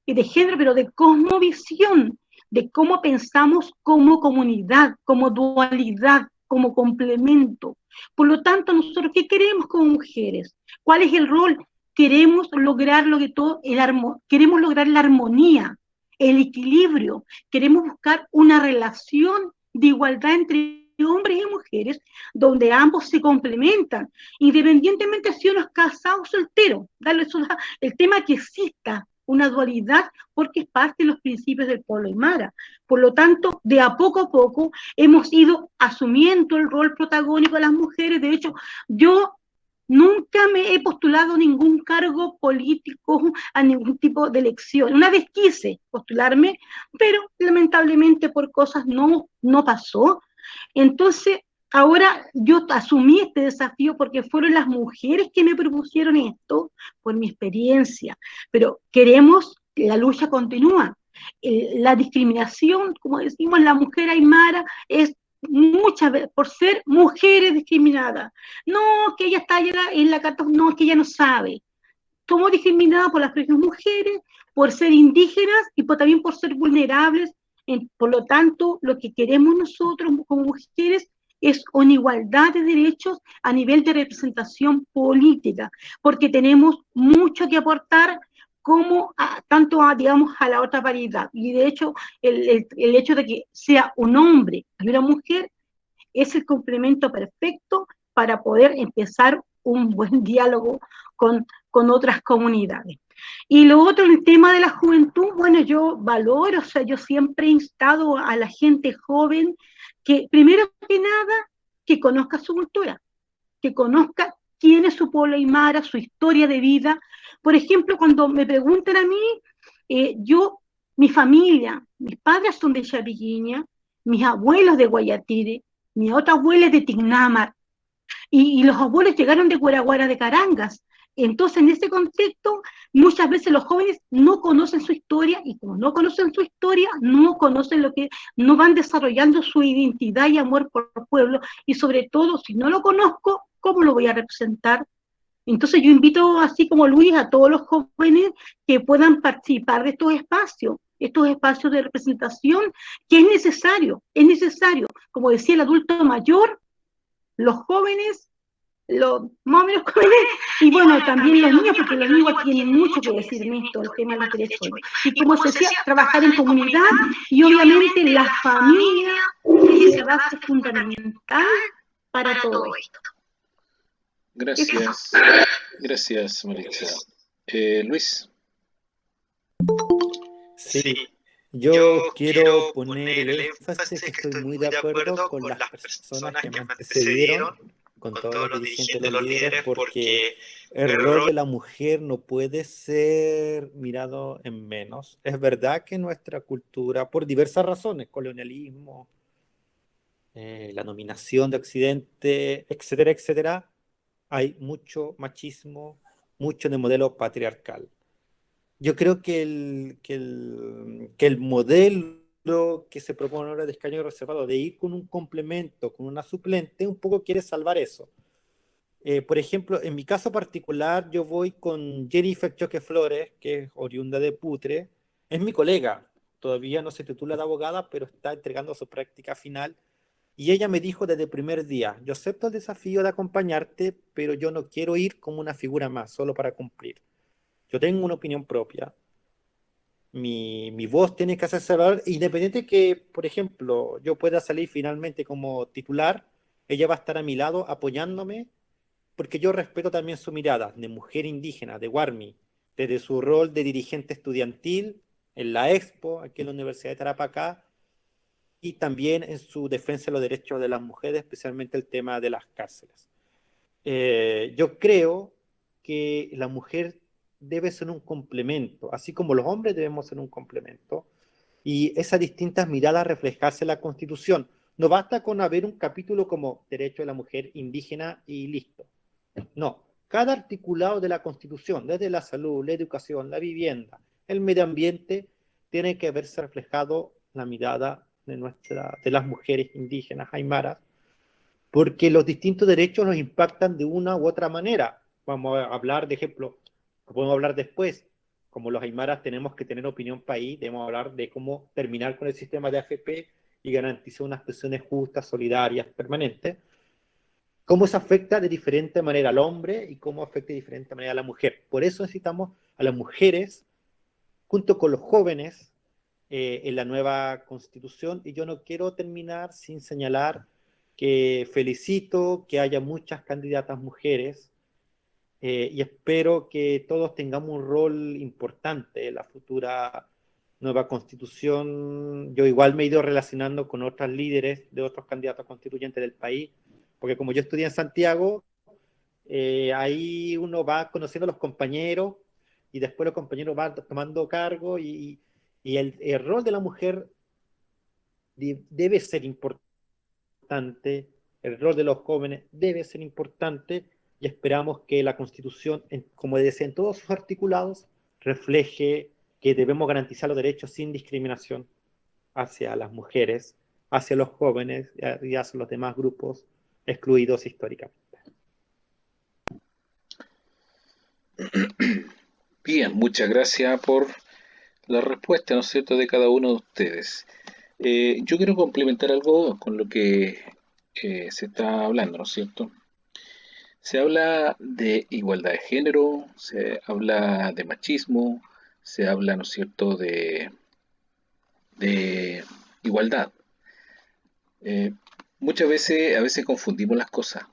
y de género, pero de cosmovisión, de cómo pensamos como comunidad, como dualidad, como complemento. Por lo tanto, nosotros, ¿qué queremos como mujeres? ¿Cuál es el rol queremos lograr queremos lograr la armonía, el equilibrio, queremos buscar una relación de igualdad entre hombres y mujeres, donde ambos se complementan, independientemente si uno es casado o soltero, darle el tema que exista una dualidad, porque es parte de los principios del pueblo aymara. Por lo tanto, de a poco hemos ido asumiendo el rol protagónico de las mujeres. De hecho, yo nunca me he postulado a ningún cargo político, a ningún tipo de elección. Una vez quise postularme, pero lamentablemente por cosas no pasó. Entonces, ahora yo asumí este desafío porque fueron las mujeres que me propusieron esto, por mi experiencia, pero queremos que la lucha continúa. La discriminación, como decimos, la mujer aymara es muchas veces por ser mujeres discriminadas. No, que ella está allá en la carta, no, que ella no sabe. Somos discriminadas por las propias mujeres, por ser indígenas y también por ser vulnerables. Por lo tanto, lo que queremos nosotros como mujeres es una igualdad de derechos a nivel de representación política, porque tenemos mucho que aportar como tanto digamos, a la otra paridad. Y de hecho, el hecho de que sea un hombre y una mujer es el complemento perfecto para poder empezar un buen diálogo con otras comunidades. Y lo otro, el tema de la juventud, bueno, yo valoro, o sea, yo siempre he instado a la gente joven que, primero que nada, que conozca su cultura, que conozca quién es su pueblo aymara, su historia de vida. Por ejemplo, cuando me preguntan a mí, mi familia, mis padres son de Chapiguiña, mis abuelos de Guayatire, mi otra abuela es de Tignámar, y los abuelos llegaron de Guaraguara de Carangas. Entonces, en ese contexto, muchas veces los jóvenes no conocen su historia, y como no conocen su historia, no conocen no van desarrollando su identidad y amor por el pueblo, y sobre todo, si no lo conozco, ¿cómo lo voy a representar? Entonces yo invito, así como Luis, a todos los jóvenes que puedan participar de estos espacios de representación, que es necesario, como decía el adulto mayor, los jóvenes, los más o menos jóvenes, y bueno, también los niños, porque los niños tienen mucho que decir en esto, el tema de los derechos. Y como se decía, trabajar en comunidad, y obviamente la familia es esa base fundamental para todo esto. Gracias, Maritza. Luis. Sí, yo quiero poner el énfasis que estoy muy de acuerdo con las personas que me antecedieron, con todos los dirigentes de los líderes, porque el rol de la mujer no puede ser mirado en menos. Es verdad que nuestra cultura, por diversas razones, colonialismo, la dominación de Occidente, etcétera, etcétera, hay mucho machismo, mucho de modelo patriarcal. Yo creo que el modelo que se propone ahora de escaño reservado, de ir con un complemento, con una suplente, un poco quiere salvar eso. Por ejemplo, en mi caso particular, yo voy con Jennifer Choque Flores, que es oriunda de Putre, es mi colega, todavía no se titula de abogada, pero está entregando su práctica final. Y ella me dijo desde el primer día, yo acepto el desafío de acompañarte, pero yo no quiero ir como una figura más, solo para cumplir. Yo tengo una opinión propia. Mi voz tiene que hacerse valer, independiente que, por ejemplo, yo pueda salir finalmente como titular, ella va a estar a mi lado apoyándome, porque yo respeto también su mirada de mujer indígena, de Guarmi, desde su rol de dirigente estudiantil en la Expo, aquí en la Universidad de Tarapacá, y también en su defensa de los derechos de las mujeres, especialmente el tema de las cárceles. Yo creo que la mujer debe ser un complemento, así como los hombres debemos ser un complemento, y esas distintas miradas reflejarse en la Constitución. No basta con haber un capítulo como Derecho de la Mujer Indígena y listo. No, cada articulado de la Constitución, desde la salud, la educación, la vivienda, el medio ambiente, tiene que verse reflejado la mirada de las mujeres indígenas aymaras, porque los distintos derechos nos impactan de una u otra manera. Vamos a hablar de ejemplo, podemos hablar después, como los aymaras tenemos que tener opinión país, debemos hablar de cómo terminar con el sistema de AFP y garantizar unas pensiones justas, solidarias, permanentes. cómo se afecta de diferente manera al hombre y cómo afecta de diferente manera a la mujer. Por eso necesitamos a las mujeres junto con los jóvenes en la nueva constitución, y yo no quiero terminar sin señalar que felicito que haya muchas candidatas mujeres y espero que todos tengamos un rol importante en la futura nueva constitución. Yo igual me he ido relacionando con otras líderes de otros candidatos constituyentes del país, porque como yo estudié en Santiago, ahí uno va conociendo a los compañeros y después los compañeros van tomando cargo y el rol de la mujer debe ser importante, el rol de los jóvenes debe ser importante y esperamos que la Constitución, como decía en todos sus articulados, refleje que debemos garantizar los derechos sin discriminación hacia las mujeres, hacia los jóvenes y hacia los demás grupos excluidos históricamente. Bien, muchas gracias por la respuesta, ¿no es cierto?, de cada uno de ustedes. Yo quiero complementar algo con lo que se está hablando, ¿no es cierto? Se habla de igualdad de género, se habla de machismo, se habla, ¿no es cierto?, de igualdad. Muchas veces, a veces confundimos las cosas.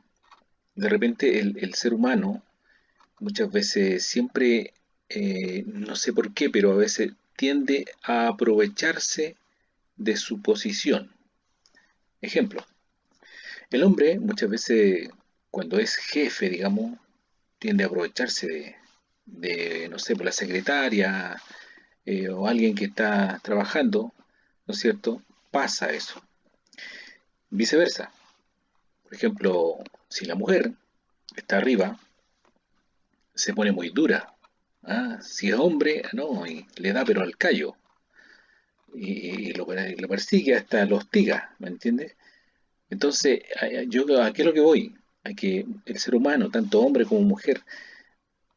De repente el ser humano muchas veces siempre, no sé por qué, pero a veces tiende a aprovecharse de su posición. Ejemplo, el hombre muchas veces cuando es jefe, digamos, tiende a aprovecharse no sé, por la secretaria o alguien que está trabajando, ¿no es cierto? Pasa eso. Viceversa. Por ejemplo, si la mujer está arriba, se pone muy dura. ¿Ah? Si es hombre, no, y le da pero al callo. Y lo persigue hasta lo hostiga, ¿me entiendes? Entonces, yo a qué es lo que voy, a que el ser humano, tanto hombre como mujer,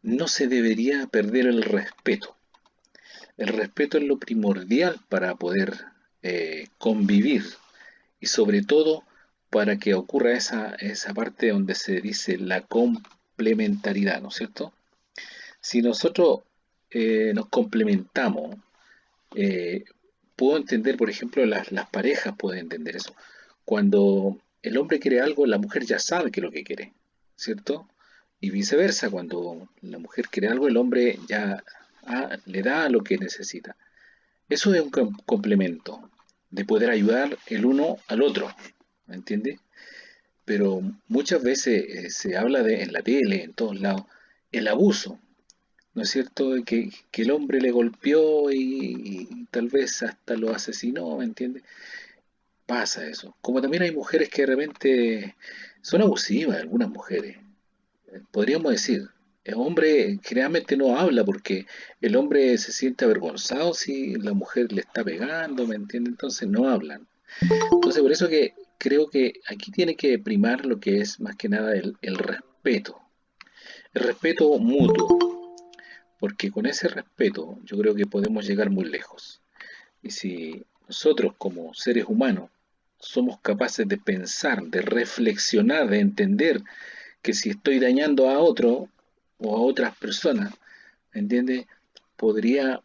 no se debería perder el respeto. El respeto es lo primordial para poder convivir y sobre todo para que ocurra esa parte donde se dice la complementariedad, ¿no es cierto? Si nosotros nos complementamos, eh, puedo entender, por ejemplo, las parejas pueden entender eso. Cuando el hombre quiere algo, la mujer ya sabe qué es lo que quiere, ¿cierto? Y viceversa, cuando la mujer quiere algo, el hombre ya le da lo que necesita. Eso es un complemento, de poder ayudar el uno al otro, ¿me entiendes? Pero muchas veces se habla en la tele, en todos lados, el abuso. ¿No es cierto? Que el hombre le golpeó y tal vez hasta lo asesinó, ¿me entiendes? Pasa eso. Como también hay mujeres que de repente son abusivas, algunas mujeres. Podríamos decir, el hombre generalmente no habla porque el hombre se siente avergonzado si la mujer le está pegando, ¿me entiendes? Entonces no hablan. Entonces por eso que creo que aquí tiene que primar lo que es más que nada el respeto. El respeto mutuo. Porque con ese respeto yo creo que podemos llegar muy lejos. Y si nosotros como seres humanos somos capaces de pensar, de reflexionar, de entender que si estoy dañando a otro o a otras personas, ¿entiendes? Podría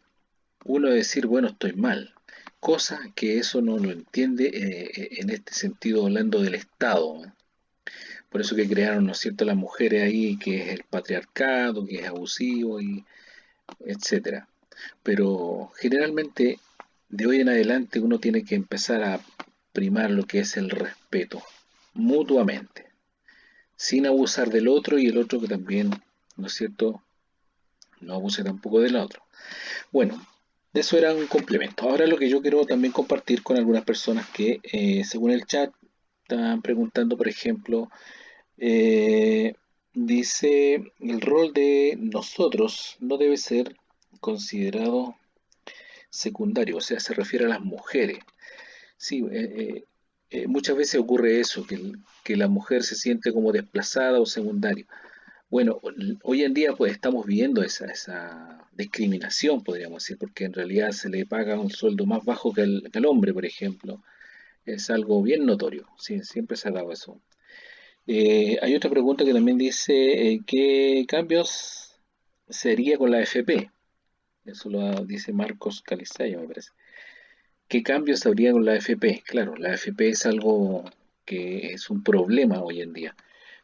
uno decir, bueno, estoy mal. Cosa que eso no lo entiende en este sentido hablando del Estado. Por eso que crearon, ¿no es cierto?, las mujeres ahí, que es el patriarcado, que es abusivo y etcétera. Pero generalmente de hoy en adelante uno tiene que empezar a primar lo que es el respeto mutuamente, sin abusar del otro y el otro que también, ¿no es cierto?, no abuse tampoco del otro. Bueno, eso era un complemento. Ahora lo que yo quiero también compartir con algunas personas que según el chat están preguntando, por ejemplo, eh, dice, el rol de nosotros no debe ser considerado secundario, o sea, se refiere a las mujeres. Sí, muchas veces ocurre eso, que la mujer se siente como desplazada o secundaria. Bueno, hoy en día pues estamos viendo esa discriminación, podríamos decir, porque en realidad se le paga un sueldo más bajo que al hombre, por ejemplo. Es algo bien notorio, sí, siempre se ha dado eso. Hay otra pregunta que también dice, ¿qué cambios sería con la AFP? Eso lo dice Marcos Calizayo, me parece. ¿Qué cambios habría con la AFP? Claro, la AFP es algo que es un problema hoy en día,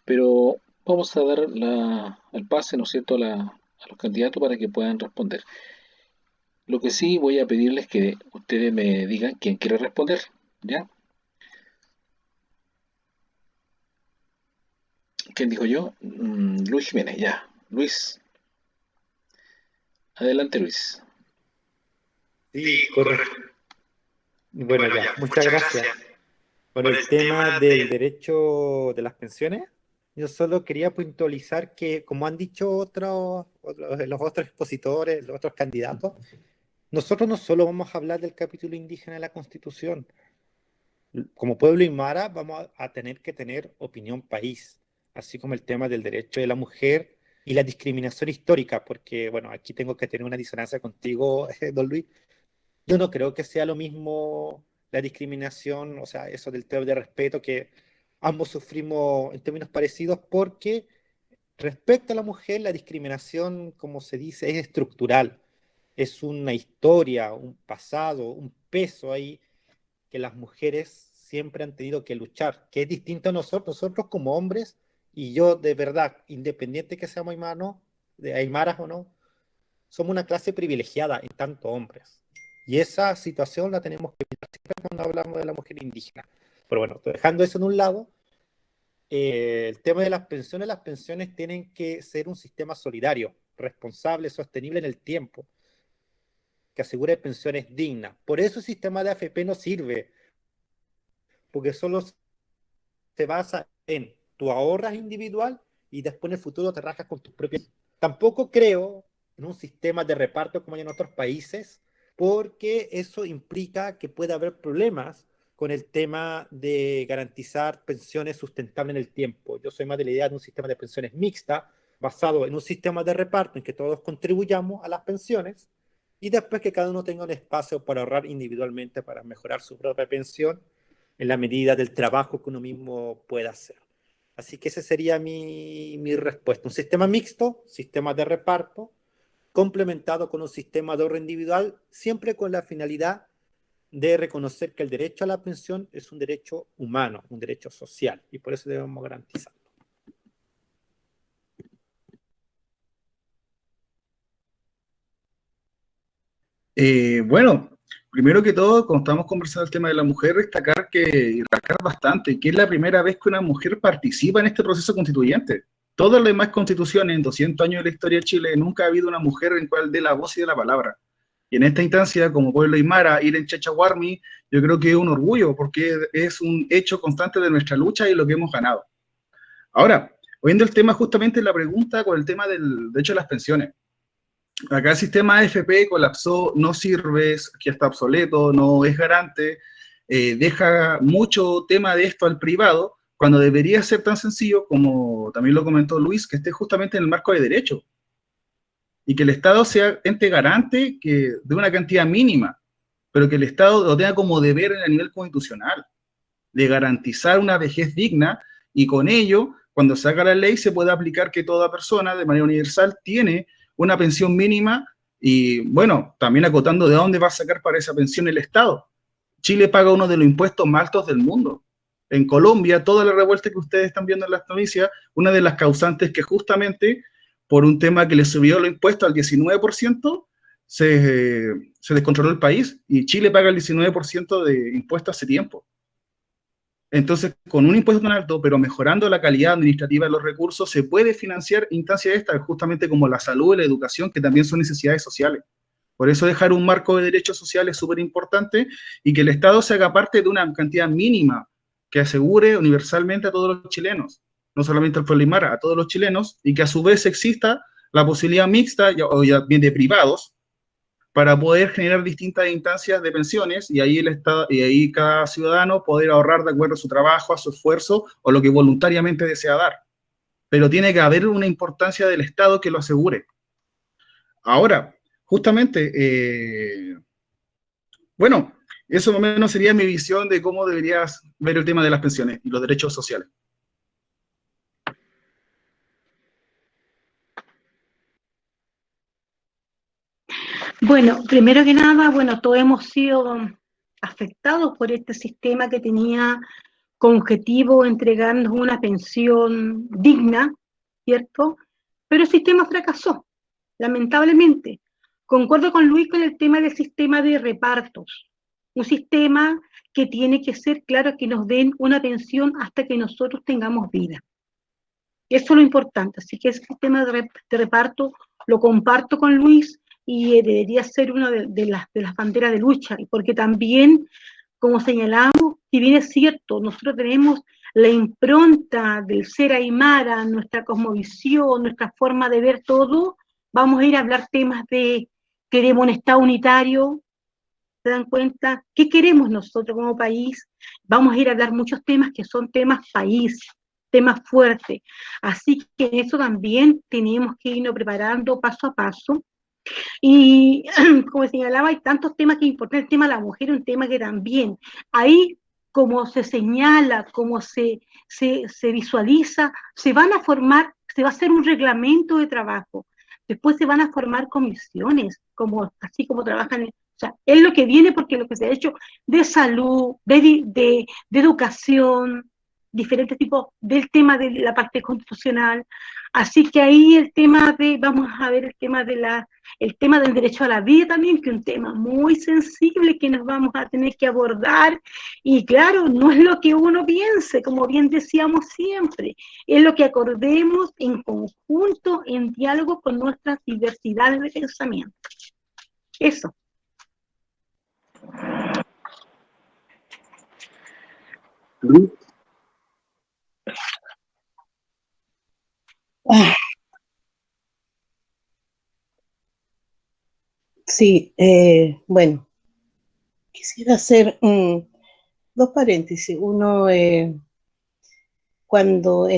pero vamos a dar el pase, ¿no es cierto?, a los candidatos para que puedan responder. Lo que sí voy a pedirles que ustedes me digan quién quiere responder, ¿ya? ¿Quién dijo yo? Luis Jiménez, ya. Luis, adelante Luis. Sí, correcto. Bueno, ya, muchas gracias. Bueno, el tema del derecho de las pensiones, yo solo quería puntualizar que, como han dicho los otros expositores, los otros candidatos, nosotros no solo vamos a hablar del capítulo indígena de la Constitución. Como pueblo aymara vamos a tener que tener opinión país, así como el tema del derecho de la mujer y la discriminación histórica, porque, bueno, aquí tengo que tener una disonancia contigo, don Luis. Yo no creo que sea lo mismo la discriminación, o sea, eso del tema de respeto, que ambos sufrimos en términos parecidos, porque respecto a la mujer, la discriminación, como se dice, es estructural. Es una historia, un pasado, un peso ahí que las mujeres siempre han tenido que luchar, que es distinto a nosotros como hombres, y yo de verdad, independiente que seamos aymanos, de aymaras o no, somos una clase privilegiada en tanto hombres. Y esa situación la tenemos que mirar siempre cuando hablamos de la mujer indígena. Pero bueno, dejando eso en un lado, el tema de las pensiones tienen que ser un sistema solidario, responsable, sostenible en el tiempo, que asegure pensiones dignas. Por eso el sistema de AFP no sirve, porque solo se basa en tu ahorras individual y después en el futuro te rascas con tus propias. Tampoco creo en un sistema de reparto como hay en otros países, porque eso implica que puede haber problemas con el tema de garantizar pensiones sustentables en el tiempo. Yo soy más de la idea de un sistema de pensiones mixta, basado en un sistema de reparto en que todos contribuyamos a las pensiones y después que cada uno tenga un espacio para ahorrar individualmente para mejorar su propia pensión en la medida del trabajo que uno mismo pueda hacer. Así que esa sería mi respuesta. Un sistema mixto, sistema de reparto, complementado con un sistema de ahorro individual, siempre con la finalidad de reconocer que el derecho a la pensión es un derecho humano, un derecho social, y por eso debemos garantizarlo. Bueno, primero que todo, cuando estamos conversando el tema de la mujer, destacar bastante que es la primera vez que una mujer participa en este proceso constituyente. Todas las demás constituciones, en 200 años de la historia de Chile, nunca ha habido una mujer en cual dé la voz y dé la palabra. Y en esta instancia, como pueblo aymara, ir en Chachahuarmi, yo creo que es un orgullo, porque es un hecho constante de nuestra lucha y lo que hemos ganado. Ahora, oyendo el tema justamente la pregunta con el tema del derecho a las pensiones. Acá el sistema AFP colapsó, no sirve, que está obsoleto, no es garante, deja mucho tema de esto al privado, cuando debería ser tan sencillo, como también lo comentó Luis, que esté justamente en el marco de derecho, y que el Estado sea ente garante de una cantidad mínima, pero que el Estado lo tenga como deber a nivel constitucional, de garantizar una vejez digna, y con ello, cuando se haga la ley, se puede aplicar que toda persona, de manera universal, tiene una pensión mínima, y bueno, también acotando de dónde va a sacar para esa pensión el Estado. Chile paga uno de los impuestos más altos del mundo. En Colombia, toda la revuelta que ustedes están viendo en las noticias, una de las causantes que justamente por un tema que le subió los impuestos al 19%, se descontroló el país, y Chile paga el 19% de impuestos hace tiempo. Entonces, con un impuesto tan alto, pero mejorando la calidad administrativa de los recursos, se puede financiar instancias estas, justamente como la salud y la educación, que también son necesidades sociales. Por eso dejar un marco de derechos sociales es súper importante, y que el Estado se haga parte de una cantidad mínima que asegure universalmente a todos los chilenos, no solamente al pueblo aymara, a todos los chilenos, y que a su vez exista la posibilidad mixta o ya bien de privados, para poder generar distintas instancias de pensiones, y ahí el Estado, y ahí cada ciudadano poder ahorrar de acuerdo a su trabajo, a su esfuerzo o lo que voluntariamente desea dar. Pero tiene que haber una importancia del Estado que lo asegure. Ahora, justamente, bueno, eso más o menos sería mi visión de cómo deberías ver el tema de las pensiones y los derechos sociales. Bueno, primero que nada, bueno, todos hemos sido afectados por este sistema que tenía como objetivo entregarnos una pensión digna, ¿cierto? Pero el sistema fracasó, lamentablemente. Concuerdo con Luis con el tema del sistema de repartos, un sistema que tiene que ser claro que nos den una pensión hasta que nosotros tengamos vida. Eso es lo importante, así que ese sistema de reparto lo comparto con Luis y debería ser una de las banderas de lucha, porque también, como señalamos, si bien es cierto, nosotros tenemos la impronta del ser aymara, nuestra cosmovisión, nuestra forma de ver todo, vamos a ir a hablar temas de queremos un Estado unitario, ¿se dan cuenta? ¿Qué queremos nosotros como país? Vamos a ir a hablar muchos temas que son temas país, temas fuertes. Así que eso también tenemos que irnos preparando paso a paso. Y como señalaba, hay tantos temas que es importante. El tema de la mujer es un tema que también, ahí como se señala, como se visualiza, se van a formar, se va a hacer un reglamento de trabajo. Después se van a formar comisiones, como, así como trabajan. O sea, es lo que viene porque lo que se ha hecho de salud, de educación, diferentes tipos del tema de la parte constitucional. Así que ahí el tema vamos a ver el tema del derecho a la vida también, que es un tema muy sensible que nos vamos a tener que abordar. Y claro, no es lo que uno piense, como bien decíamos siempre, es lo que acordemos en conjunto, en diálogo con nuestras diversidades de pensamiento. Eso. Sí, bueno, quisiera hacer dos paréntesis. Uno, cuando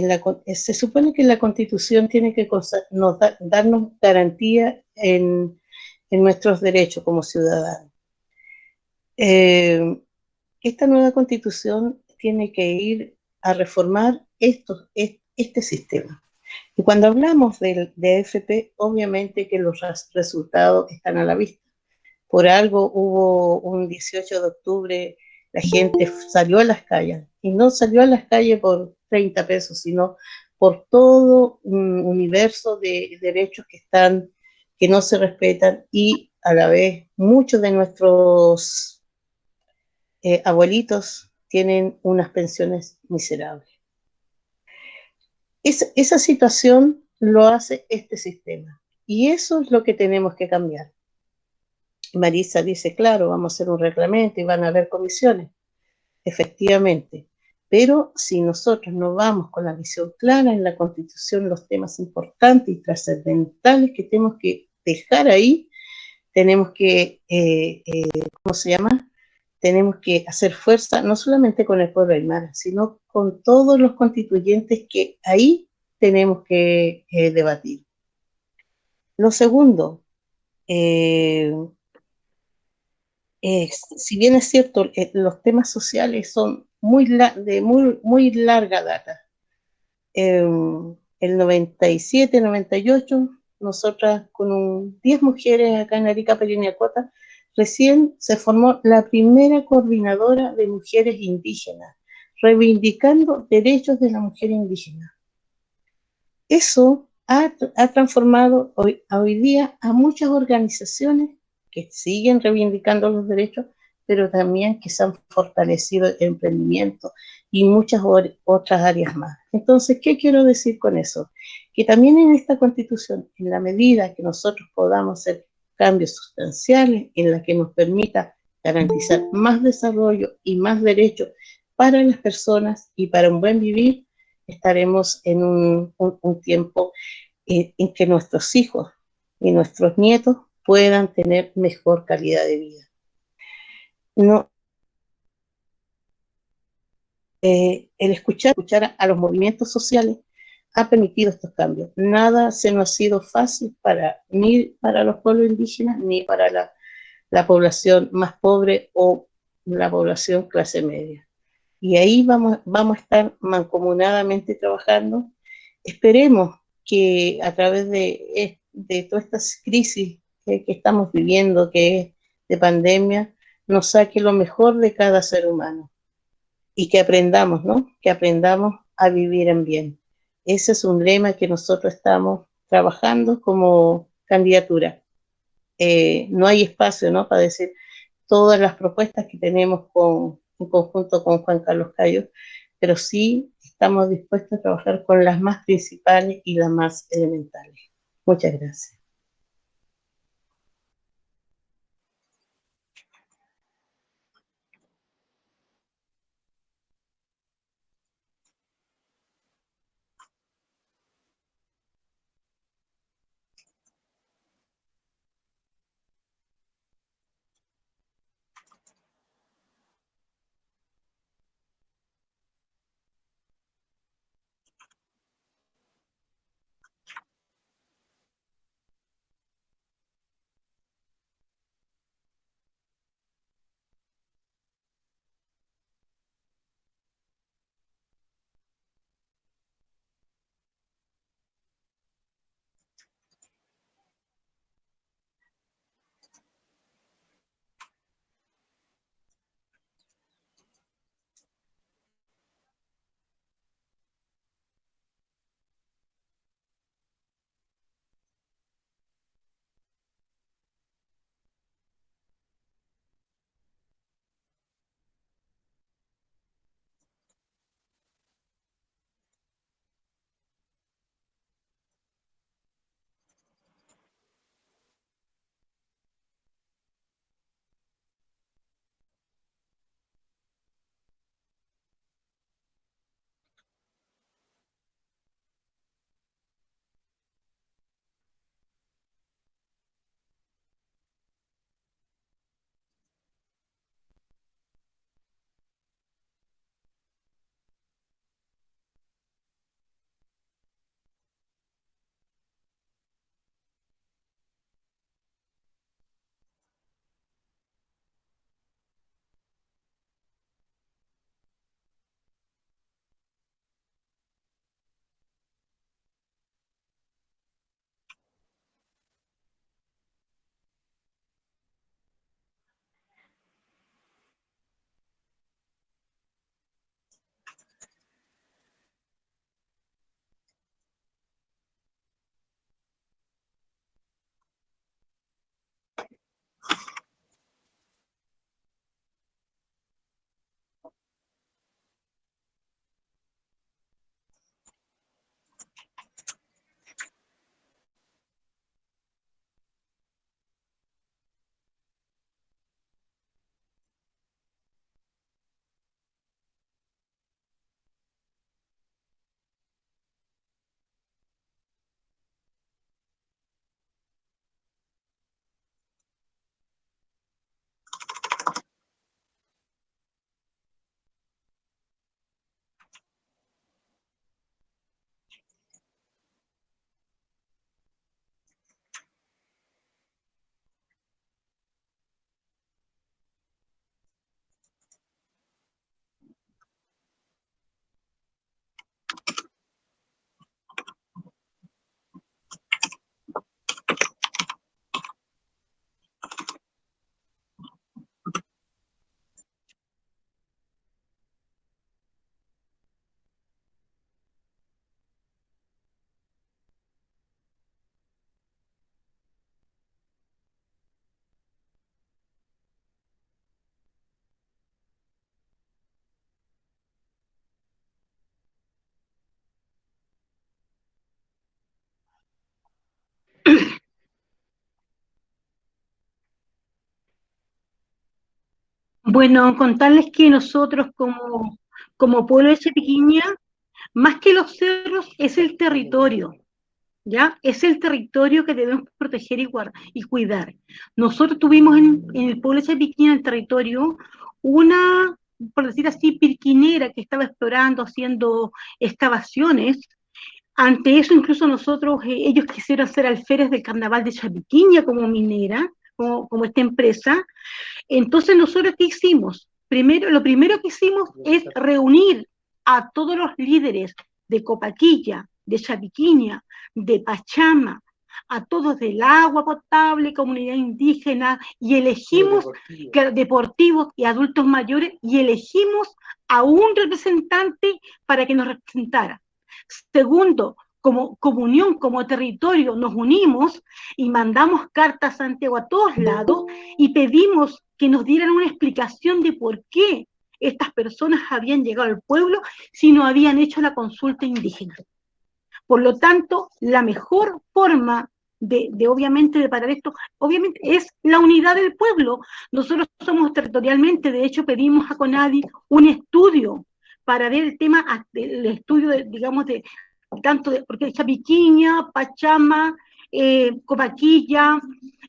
se supone que la Constitución tiene que darnos garantía en nuestros derechos como ciudadanos. Esta nueva Constitución tiene que ir a reformar este sistema. Y cuando hablamos de AFP, obviamente que los resultados están a la vista. Por algo hubo un 18 de octubre, la gente salió a las calles, y no salió a las calles por 30 pesos, sino por todo un universo de derechos que no se respetan, y a la vez muchos de nuestros abuelitos tienen unas pensiones miserables. Esa situación lo hace este sistema, y eso es lo que tenemos que cambiar. Marisa dice, claro, vamos a hacer un reglamento y van a haber comisiones, efectivamente, pero si nosotros no vamos con la visión clara en la Constitución, los temas importantes y trascendentales que tenemos que dejar ahí, tenemos que, ¿cómo se llama? Tenemos que hacer fuerza, no solamente con el pueblo aymara, sino con todos los constituyentes que ahí tenemos que debatir. Lo segundo, si bien es cierto, los temas sociales son de muy larga data. El 97, 98, nosotras con 10 mujeres acá en Arica, Parinacota, recién se formó la primera coordinadora de mujeres indígenas, reivindicando derechos de la mujer indígena. Eso ha transformado hoy día a muchas organizaciones que siguen reivindicando los derechos, pero también que se han fortalecido el emprendimiento y muchas otras áreas más. Entonces, ¿qué quiero decir con eso? Que también en esta Constitución, en la medida que nosotros podamos hacer cambios sustanciales en la que nos permita garantizar más desarrollo y más derechos para las personas y para un buen vivir, estaremos en un tiempo en que nuestros hijos y nuestros nietos puedan tener mejor calidad de vida. No, el escuchar a los movimientos sociales ha permitido estos cambios. Nada se nos ha sido fácil ni para los pueblos indígenas ni para la población más pobre o la población clase media. Y ahí vamos a estar mancomunadamente trabajando. Esperemos que a través de todas estas crisis que estamos viviendo, que es de pandemia, nos saque lo mejor de cada ser humano y que aprendamos, ¿no? Que aprendamos a vivir en bien. Ese es un lema que nosotros estamos trabajando como candidatura. No hay espacio, ¿no? Para decir todas las propuestas que tenemos en conjunto con Juan Carlos Cayo, pero sí estamos dispuestos a trabajar con las más principales y las más elementales. Muchas gracias. Bueno, contarles que nosotros como pueblo de Chepiquiña, más que los cerros, es el territorio, ¿ya? Es el territorio que debemos proteger y cuidar. Nosotros tuvimos en el pueblo de Chepiquiña, en el territorio, una, por decir así, pirquinera que estaba explorando, haciendo excavaciones. Ante eso, incluso nosotros, ellos quisieron ser alférez del carnaval de Chepiquiña como minera, como esta empresa. Entonces, ¿nosotros qué hicimos? Lo primero que hicimos es reunir a todos los líderes de Copaquilla, de Chapiquiña, de Pachama, a todos del agua potable, comunidad indígena, y elegimos deportivos y adultos mayores, y elegimos a un representante para que nos representara. Segundo, como comunión, como territorio, nos unimos y mandamos cartas a Santiago a todos lados y pedimos que nos dieran una explicación de por qué estas personas habían llegado al pueblo si no habían hecho la consulta indígena. Por lo tanto, la mejor forma obviamente de parar esto, obviamente es la unidad del pueblo. Nosotros somos territorialmente, de hecho pedimos a CONADI un estudio para ver el tema, el estudio digamos tanto porque Chapiquiña, Pachama, Copaquilla,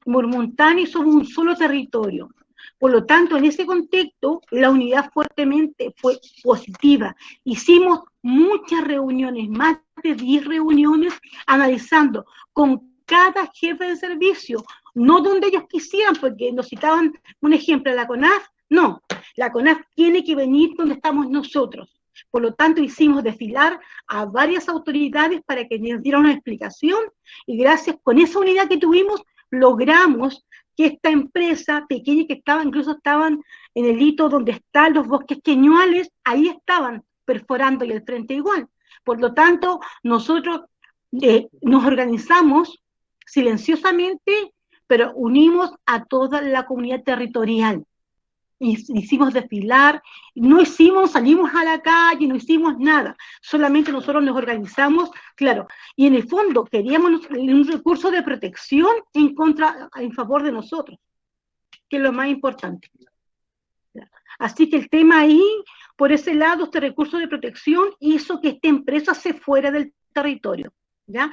Murmuntani son un solo territorio. Por lo tanto, en ese contexto, la unidad fuertemente fue positiva. Hicimos muchas reuniones, más de 10 reuniones, analizando con cada jefe de servicio, no donde ellos quisieran, porque nos citaban un ejemplo, la CONAF, no, la CONAF tiene que venir donde estamos nosotros. Por lo tanto, hicimos desfilar a varias autoridades para que nos dieran una explicación, y gracias con esa unidad que tuvimos, logramos que esta empresa pequeña que incluso estaban en el hito donde están los bosques queñuales, ahí estaban perforando y el frente igual. Por lo tanto, nosotros nos organizamos silenciosamente, pero unimos a toda la comunidad territorial. Hicimos desfilar, salimos a la calle, no hicimos nada, solamente nosotros nos organizamos, claro, y en el fondo queríamos un recurso de protección en favor de nosotros, que es lo más importante. Así que el tema ahí, por ese lado, este recurso de protección hizo que esta empresa se fuera del territorio. ¿Ya?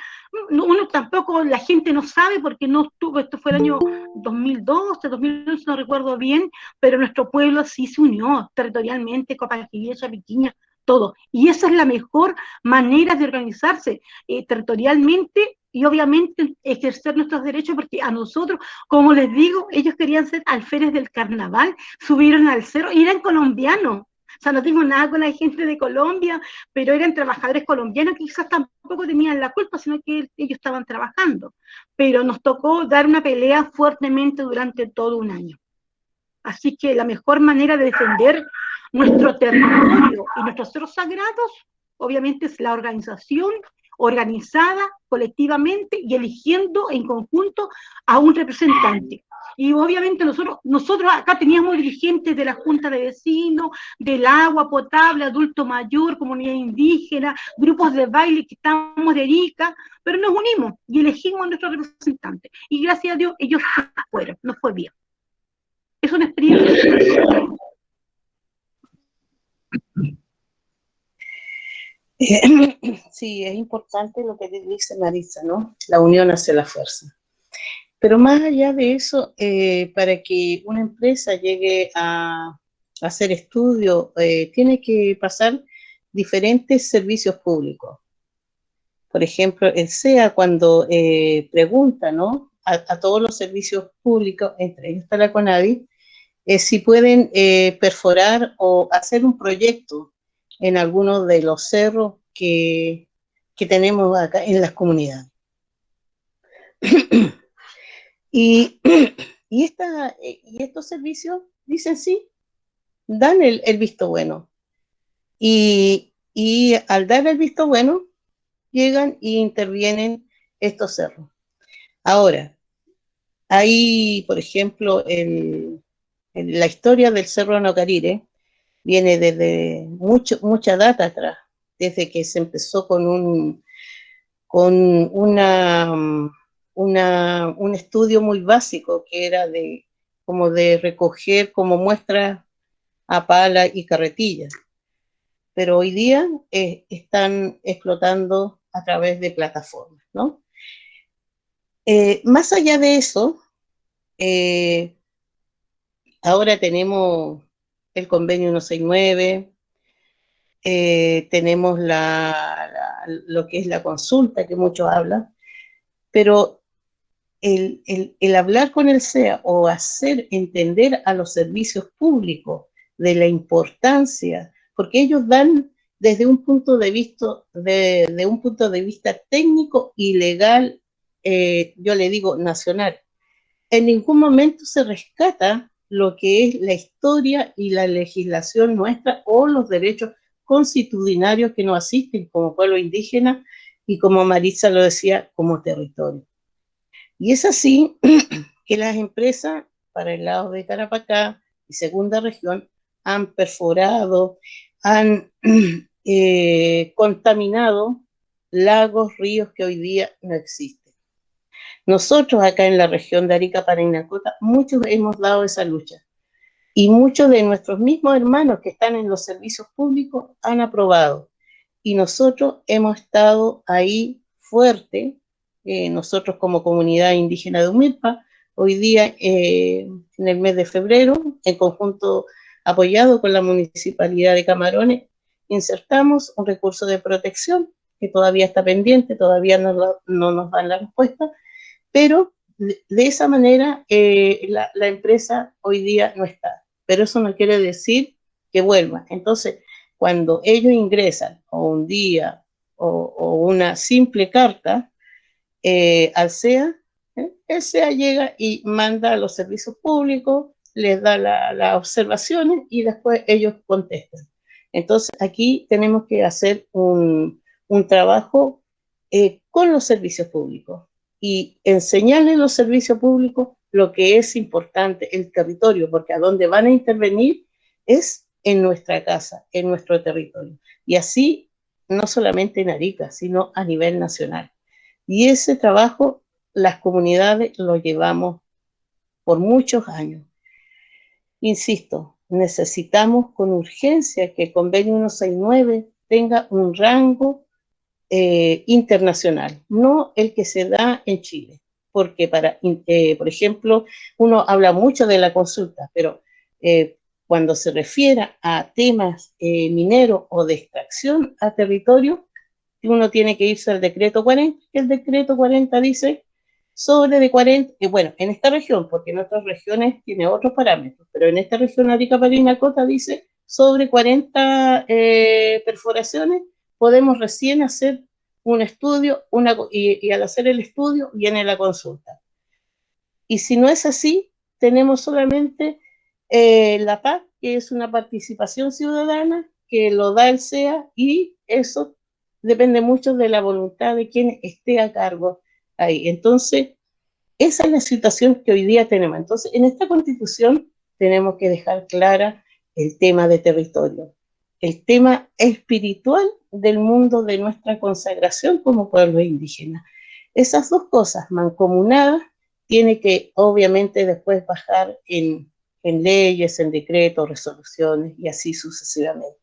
Uno tampoco, la gente no sabe porque no estuvo, esto fue el año 2012, 2011, no recuerdo bien, pero nuestro pueblo sí se unió territorialmente, Copaquilla, Chapiquiña, todo. Y esa es la mejor manera de organizarse territorialmente y obviamente ejercer nuestros derechos, porque a nosotros, como les digo, ellos querían ser alférez del carnaval, subieron al cerro y eran colombianos. O sea, no tengo nada con la gente de Colombia, pero eran trabajadores colombianos que quizás tampoco tenían la culpa, sino que ellos estaban trabajando. Pero nos tocó dar una pelea fuertemente durante todo un año. Así que la mejor manera de defender nuestro territorio y nuestros cerros sagrados, obviamente, es la organización organizada colectivamente y eligiendo en conjunto a un representante. Y obviamente nosotros acá teníamos dirigentes de la Junta de Vecinos, del agua potable, adulto mayor, comunidad indígena, grupos de baile que estábamos de Arica, pero nos unimos y elegimos a nuestros representantes. Y gracias a Dios ellos fueron, nos fue bien. Es una experiencia. Sí, es importante lo que dice Maritza, ¿no? La unión hace la fuerza. Pero más allá de eso, para que una empresa llegue a hacer estudio, tiene que pasar diferentes servicios públicos. Por ejemplo, el SEA cuando pregunta, ¿no? A todos los servicios públicos, entre ellos está la CONADI, si pueden perforar o hacer un proyecto en algunos de los cerros que tenemos acá en las comunidades. Y estos servicios dicen sí, dan el visto bueno. Y al dar el visto bueno, llegan e intervienen estos cerros. Ahora, hay, por ejemplo, la historia del Cerro Nocarire viene desde mucha data atrás, desde que se empezó con un estudio muy básico que era como de recoger como muestras a pala y carretilla. Pero hoy día están explotando a través de plataformas, ¿no? Más allá de eso, ahora tenemos el convenio 169, tenemos lo que es la consulta que muchos hablan, pero el hablar con el SEA o hacer entender a los servicios públicos de la importancia, porque ellos dan desde un punto de vista técnico y legal yo le digo nacional. En ningún momento se rescata lo que es la historia y la legislación nuestra o los derechos constitucionarios que nos asisten como pueblo indígena y, como Maritza lo decía, como territorio. Y es así que las empresas para el lado de Tarapacá y segunda región han perforado, han contaminado lagos, ríos que hoy día no existen. Nosotros acá en la región de Arica, Parinacota, muchos hemos dado esa lucha y muchos de nuestros mismos hermanos que están en los servicios públicos han aprobado y nosotros hemos estado ahí fuerte, nosotros como comunidad indígena de Humirpa, hoy día en el mes de febrero, en conjunto apoyado con la Municipalidad de Camarones, insertamos un recurso de protección que todavía está pendiente, todavía no nos dan la respuesta, pero de esa manera la empresa hoy día no está. Pero eso no quiere decir que vuelva. Entonces, cuando ellos ingresan o un día o una simple carta al CEA, el CEA llega y manda a los servicios públicos, les da las observaciones y después ellos contestan. Entonces, aquí tenemos que hacer un trabajo con los servicios públicos y enseñarles a los servicios públicos lo que es importante, el territorio, porque a donde van a intervenir es en nuestra casa, en nuestro territorio. Y así, no solamente en Arica, sino a nivel nacional. Y ese trabajo, las comunidades lo llevamos por muchos años. Insisto, necesitamos con urgencia que el Convenio 169 tenga un rango internacional, no el que se da en Chile, porque por ejemplo, uno habla mucho de la consulta, pero cuando se refiere a temas mineros o de extracción a territorio, uno tiene que irse al decreto 40, que el decreto 40 dice sobre de 40, bueno, en esta región, porque en otras regiones tiene otros parámetros, pero en esta región Arica, Parinacota dice sobre 40 perforaciones, podemos recién hacer un estudio y al hacer el estudio viene la consulta. Y si no es así, tenemos solamente la PAC, que es una participación ciudadana, que lo da el CEA y eso depende mucho de la voluntad de quien esté a cargo ahí. Entonces, esa es la situación que hoy día tenemos. Entonces, en esta Constitución tenemos que dejar clara el tema de territorio, el tema espiritual del mundo de nuestra consagración como pueblo indígena. Esas dos cosas mancomunadas tiene que obviamente después bajar en leyes, en decretos, resoluciones y así sucesivamente.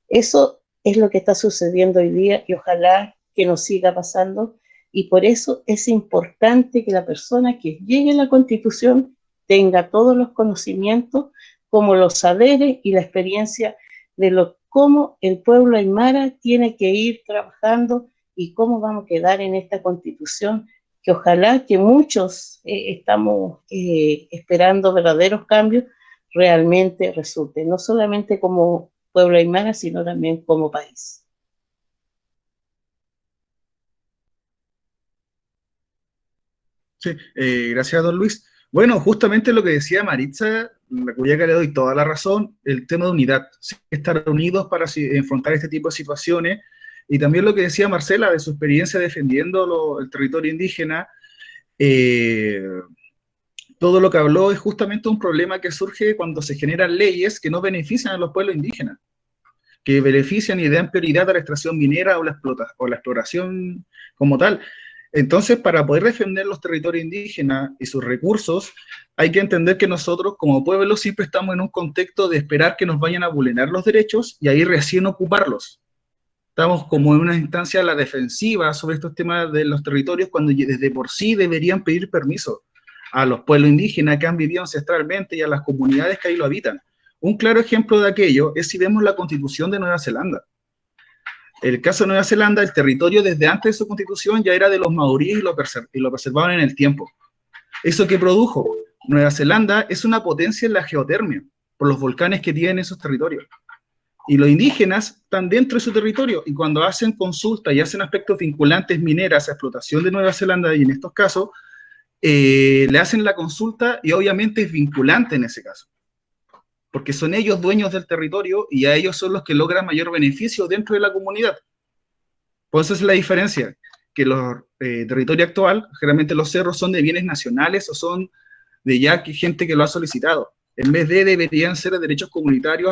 Eso es lo que está sucediendo hoy día y ojalá que nos siga pasando y por eso es importante que la persona que llegue a la Constitución tenga todos los conocimientos como los saberes y la experiencia de cómo el pueblo aymara tiene que ir trabajando y cómo vamos a quedar en esta Constitución, que ojalá que muchos estamos esperando verdaderos cambios, realmente resulten, no solamente como pueblo aymara, sino también como país. Sí, gracias, don Luis. Bueno, justamente lo que decía Maritza, la cuya que le doy toda la razón, el tema de unidad, sí, estar unidos para enfrentar este tipo de situaciones, y también lo que decía Marcela de su experiencia defendiendo el territorio indígena, todo lo que habló es justamente un problema que surge cuando se generan leyes que no benefician a los pueblos indígenas, que benefician y dan prioridad a la extracción minera o la exploración como tal. Entonces, para poder defender los territorios indígenas y sus recursos, hay que entender que nosotros como pueblo siempre estamos en un contexto de esperar que nos vayan a vulnerar los derechos y ahí recién ocuparlos. Estamos como en una instancia a la defensiva sobre estos temas de los territorios cuando desde por sí deberían pedir permiso a los pueblos indígenas que han vivido ancestralmente y a las comunidades que ahí lo habitan. Un claro ejemplo de aquello es si vemos la Constitución de Nueva Zelanda. El caso de Nueva Zelanda, el territorio desde antes de su constitución ya era de los maoríes y lo preservaban en el tiempo. ¿Eso qué produjo? Nueva Zelanda es una potencia en la geotermia, por los volcanes que tienen esos territorios. Y los indígenas están dentro de su territorio, y cuando hacen consulta y hacen aspectos vinculantes mineras a explotación de Nueva Zelanda, y en estos casos, le hacen la consulta y obviamente es vinculante en ese caso, porque son ellos dueños del territorio y a ellos son los que logran mayor beneficio dentro de la comunidad. Pues esa es la diferencia, que los territorios actuales, generalmente los cerros son de bienes nacionales o son de ya que gente que lo ha solicitado. En vez de deberían ser derechos comunitarios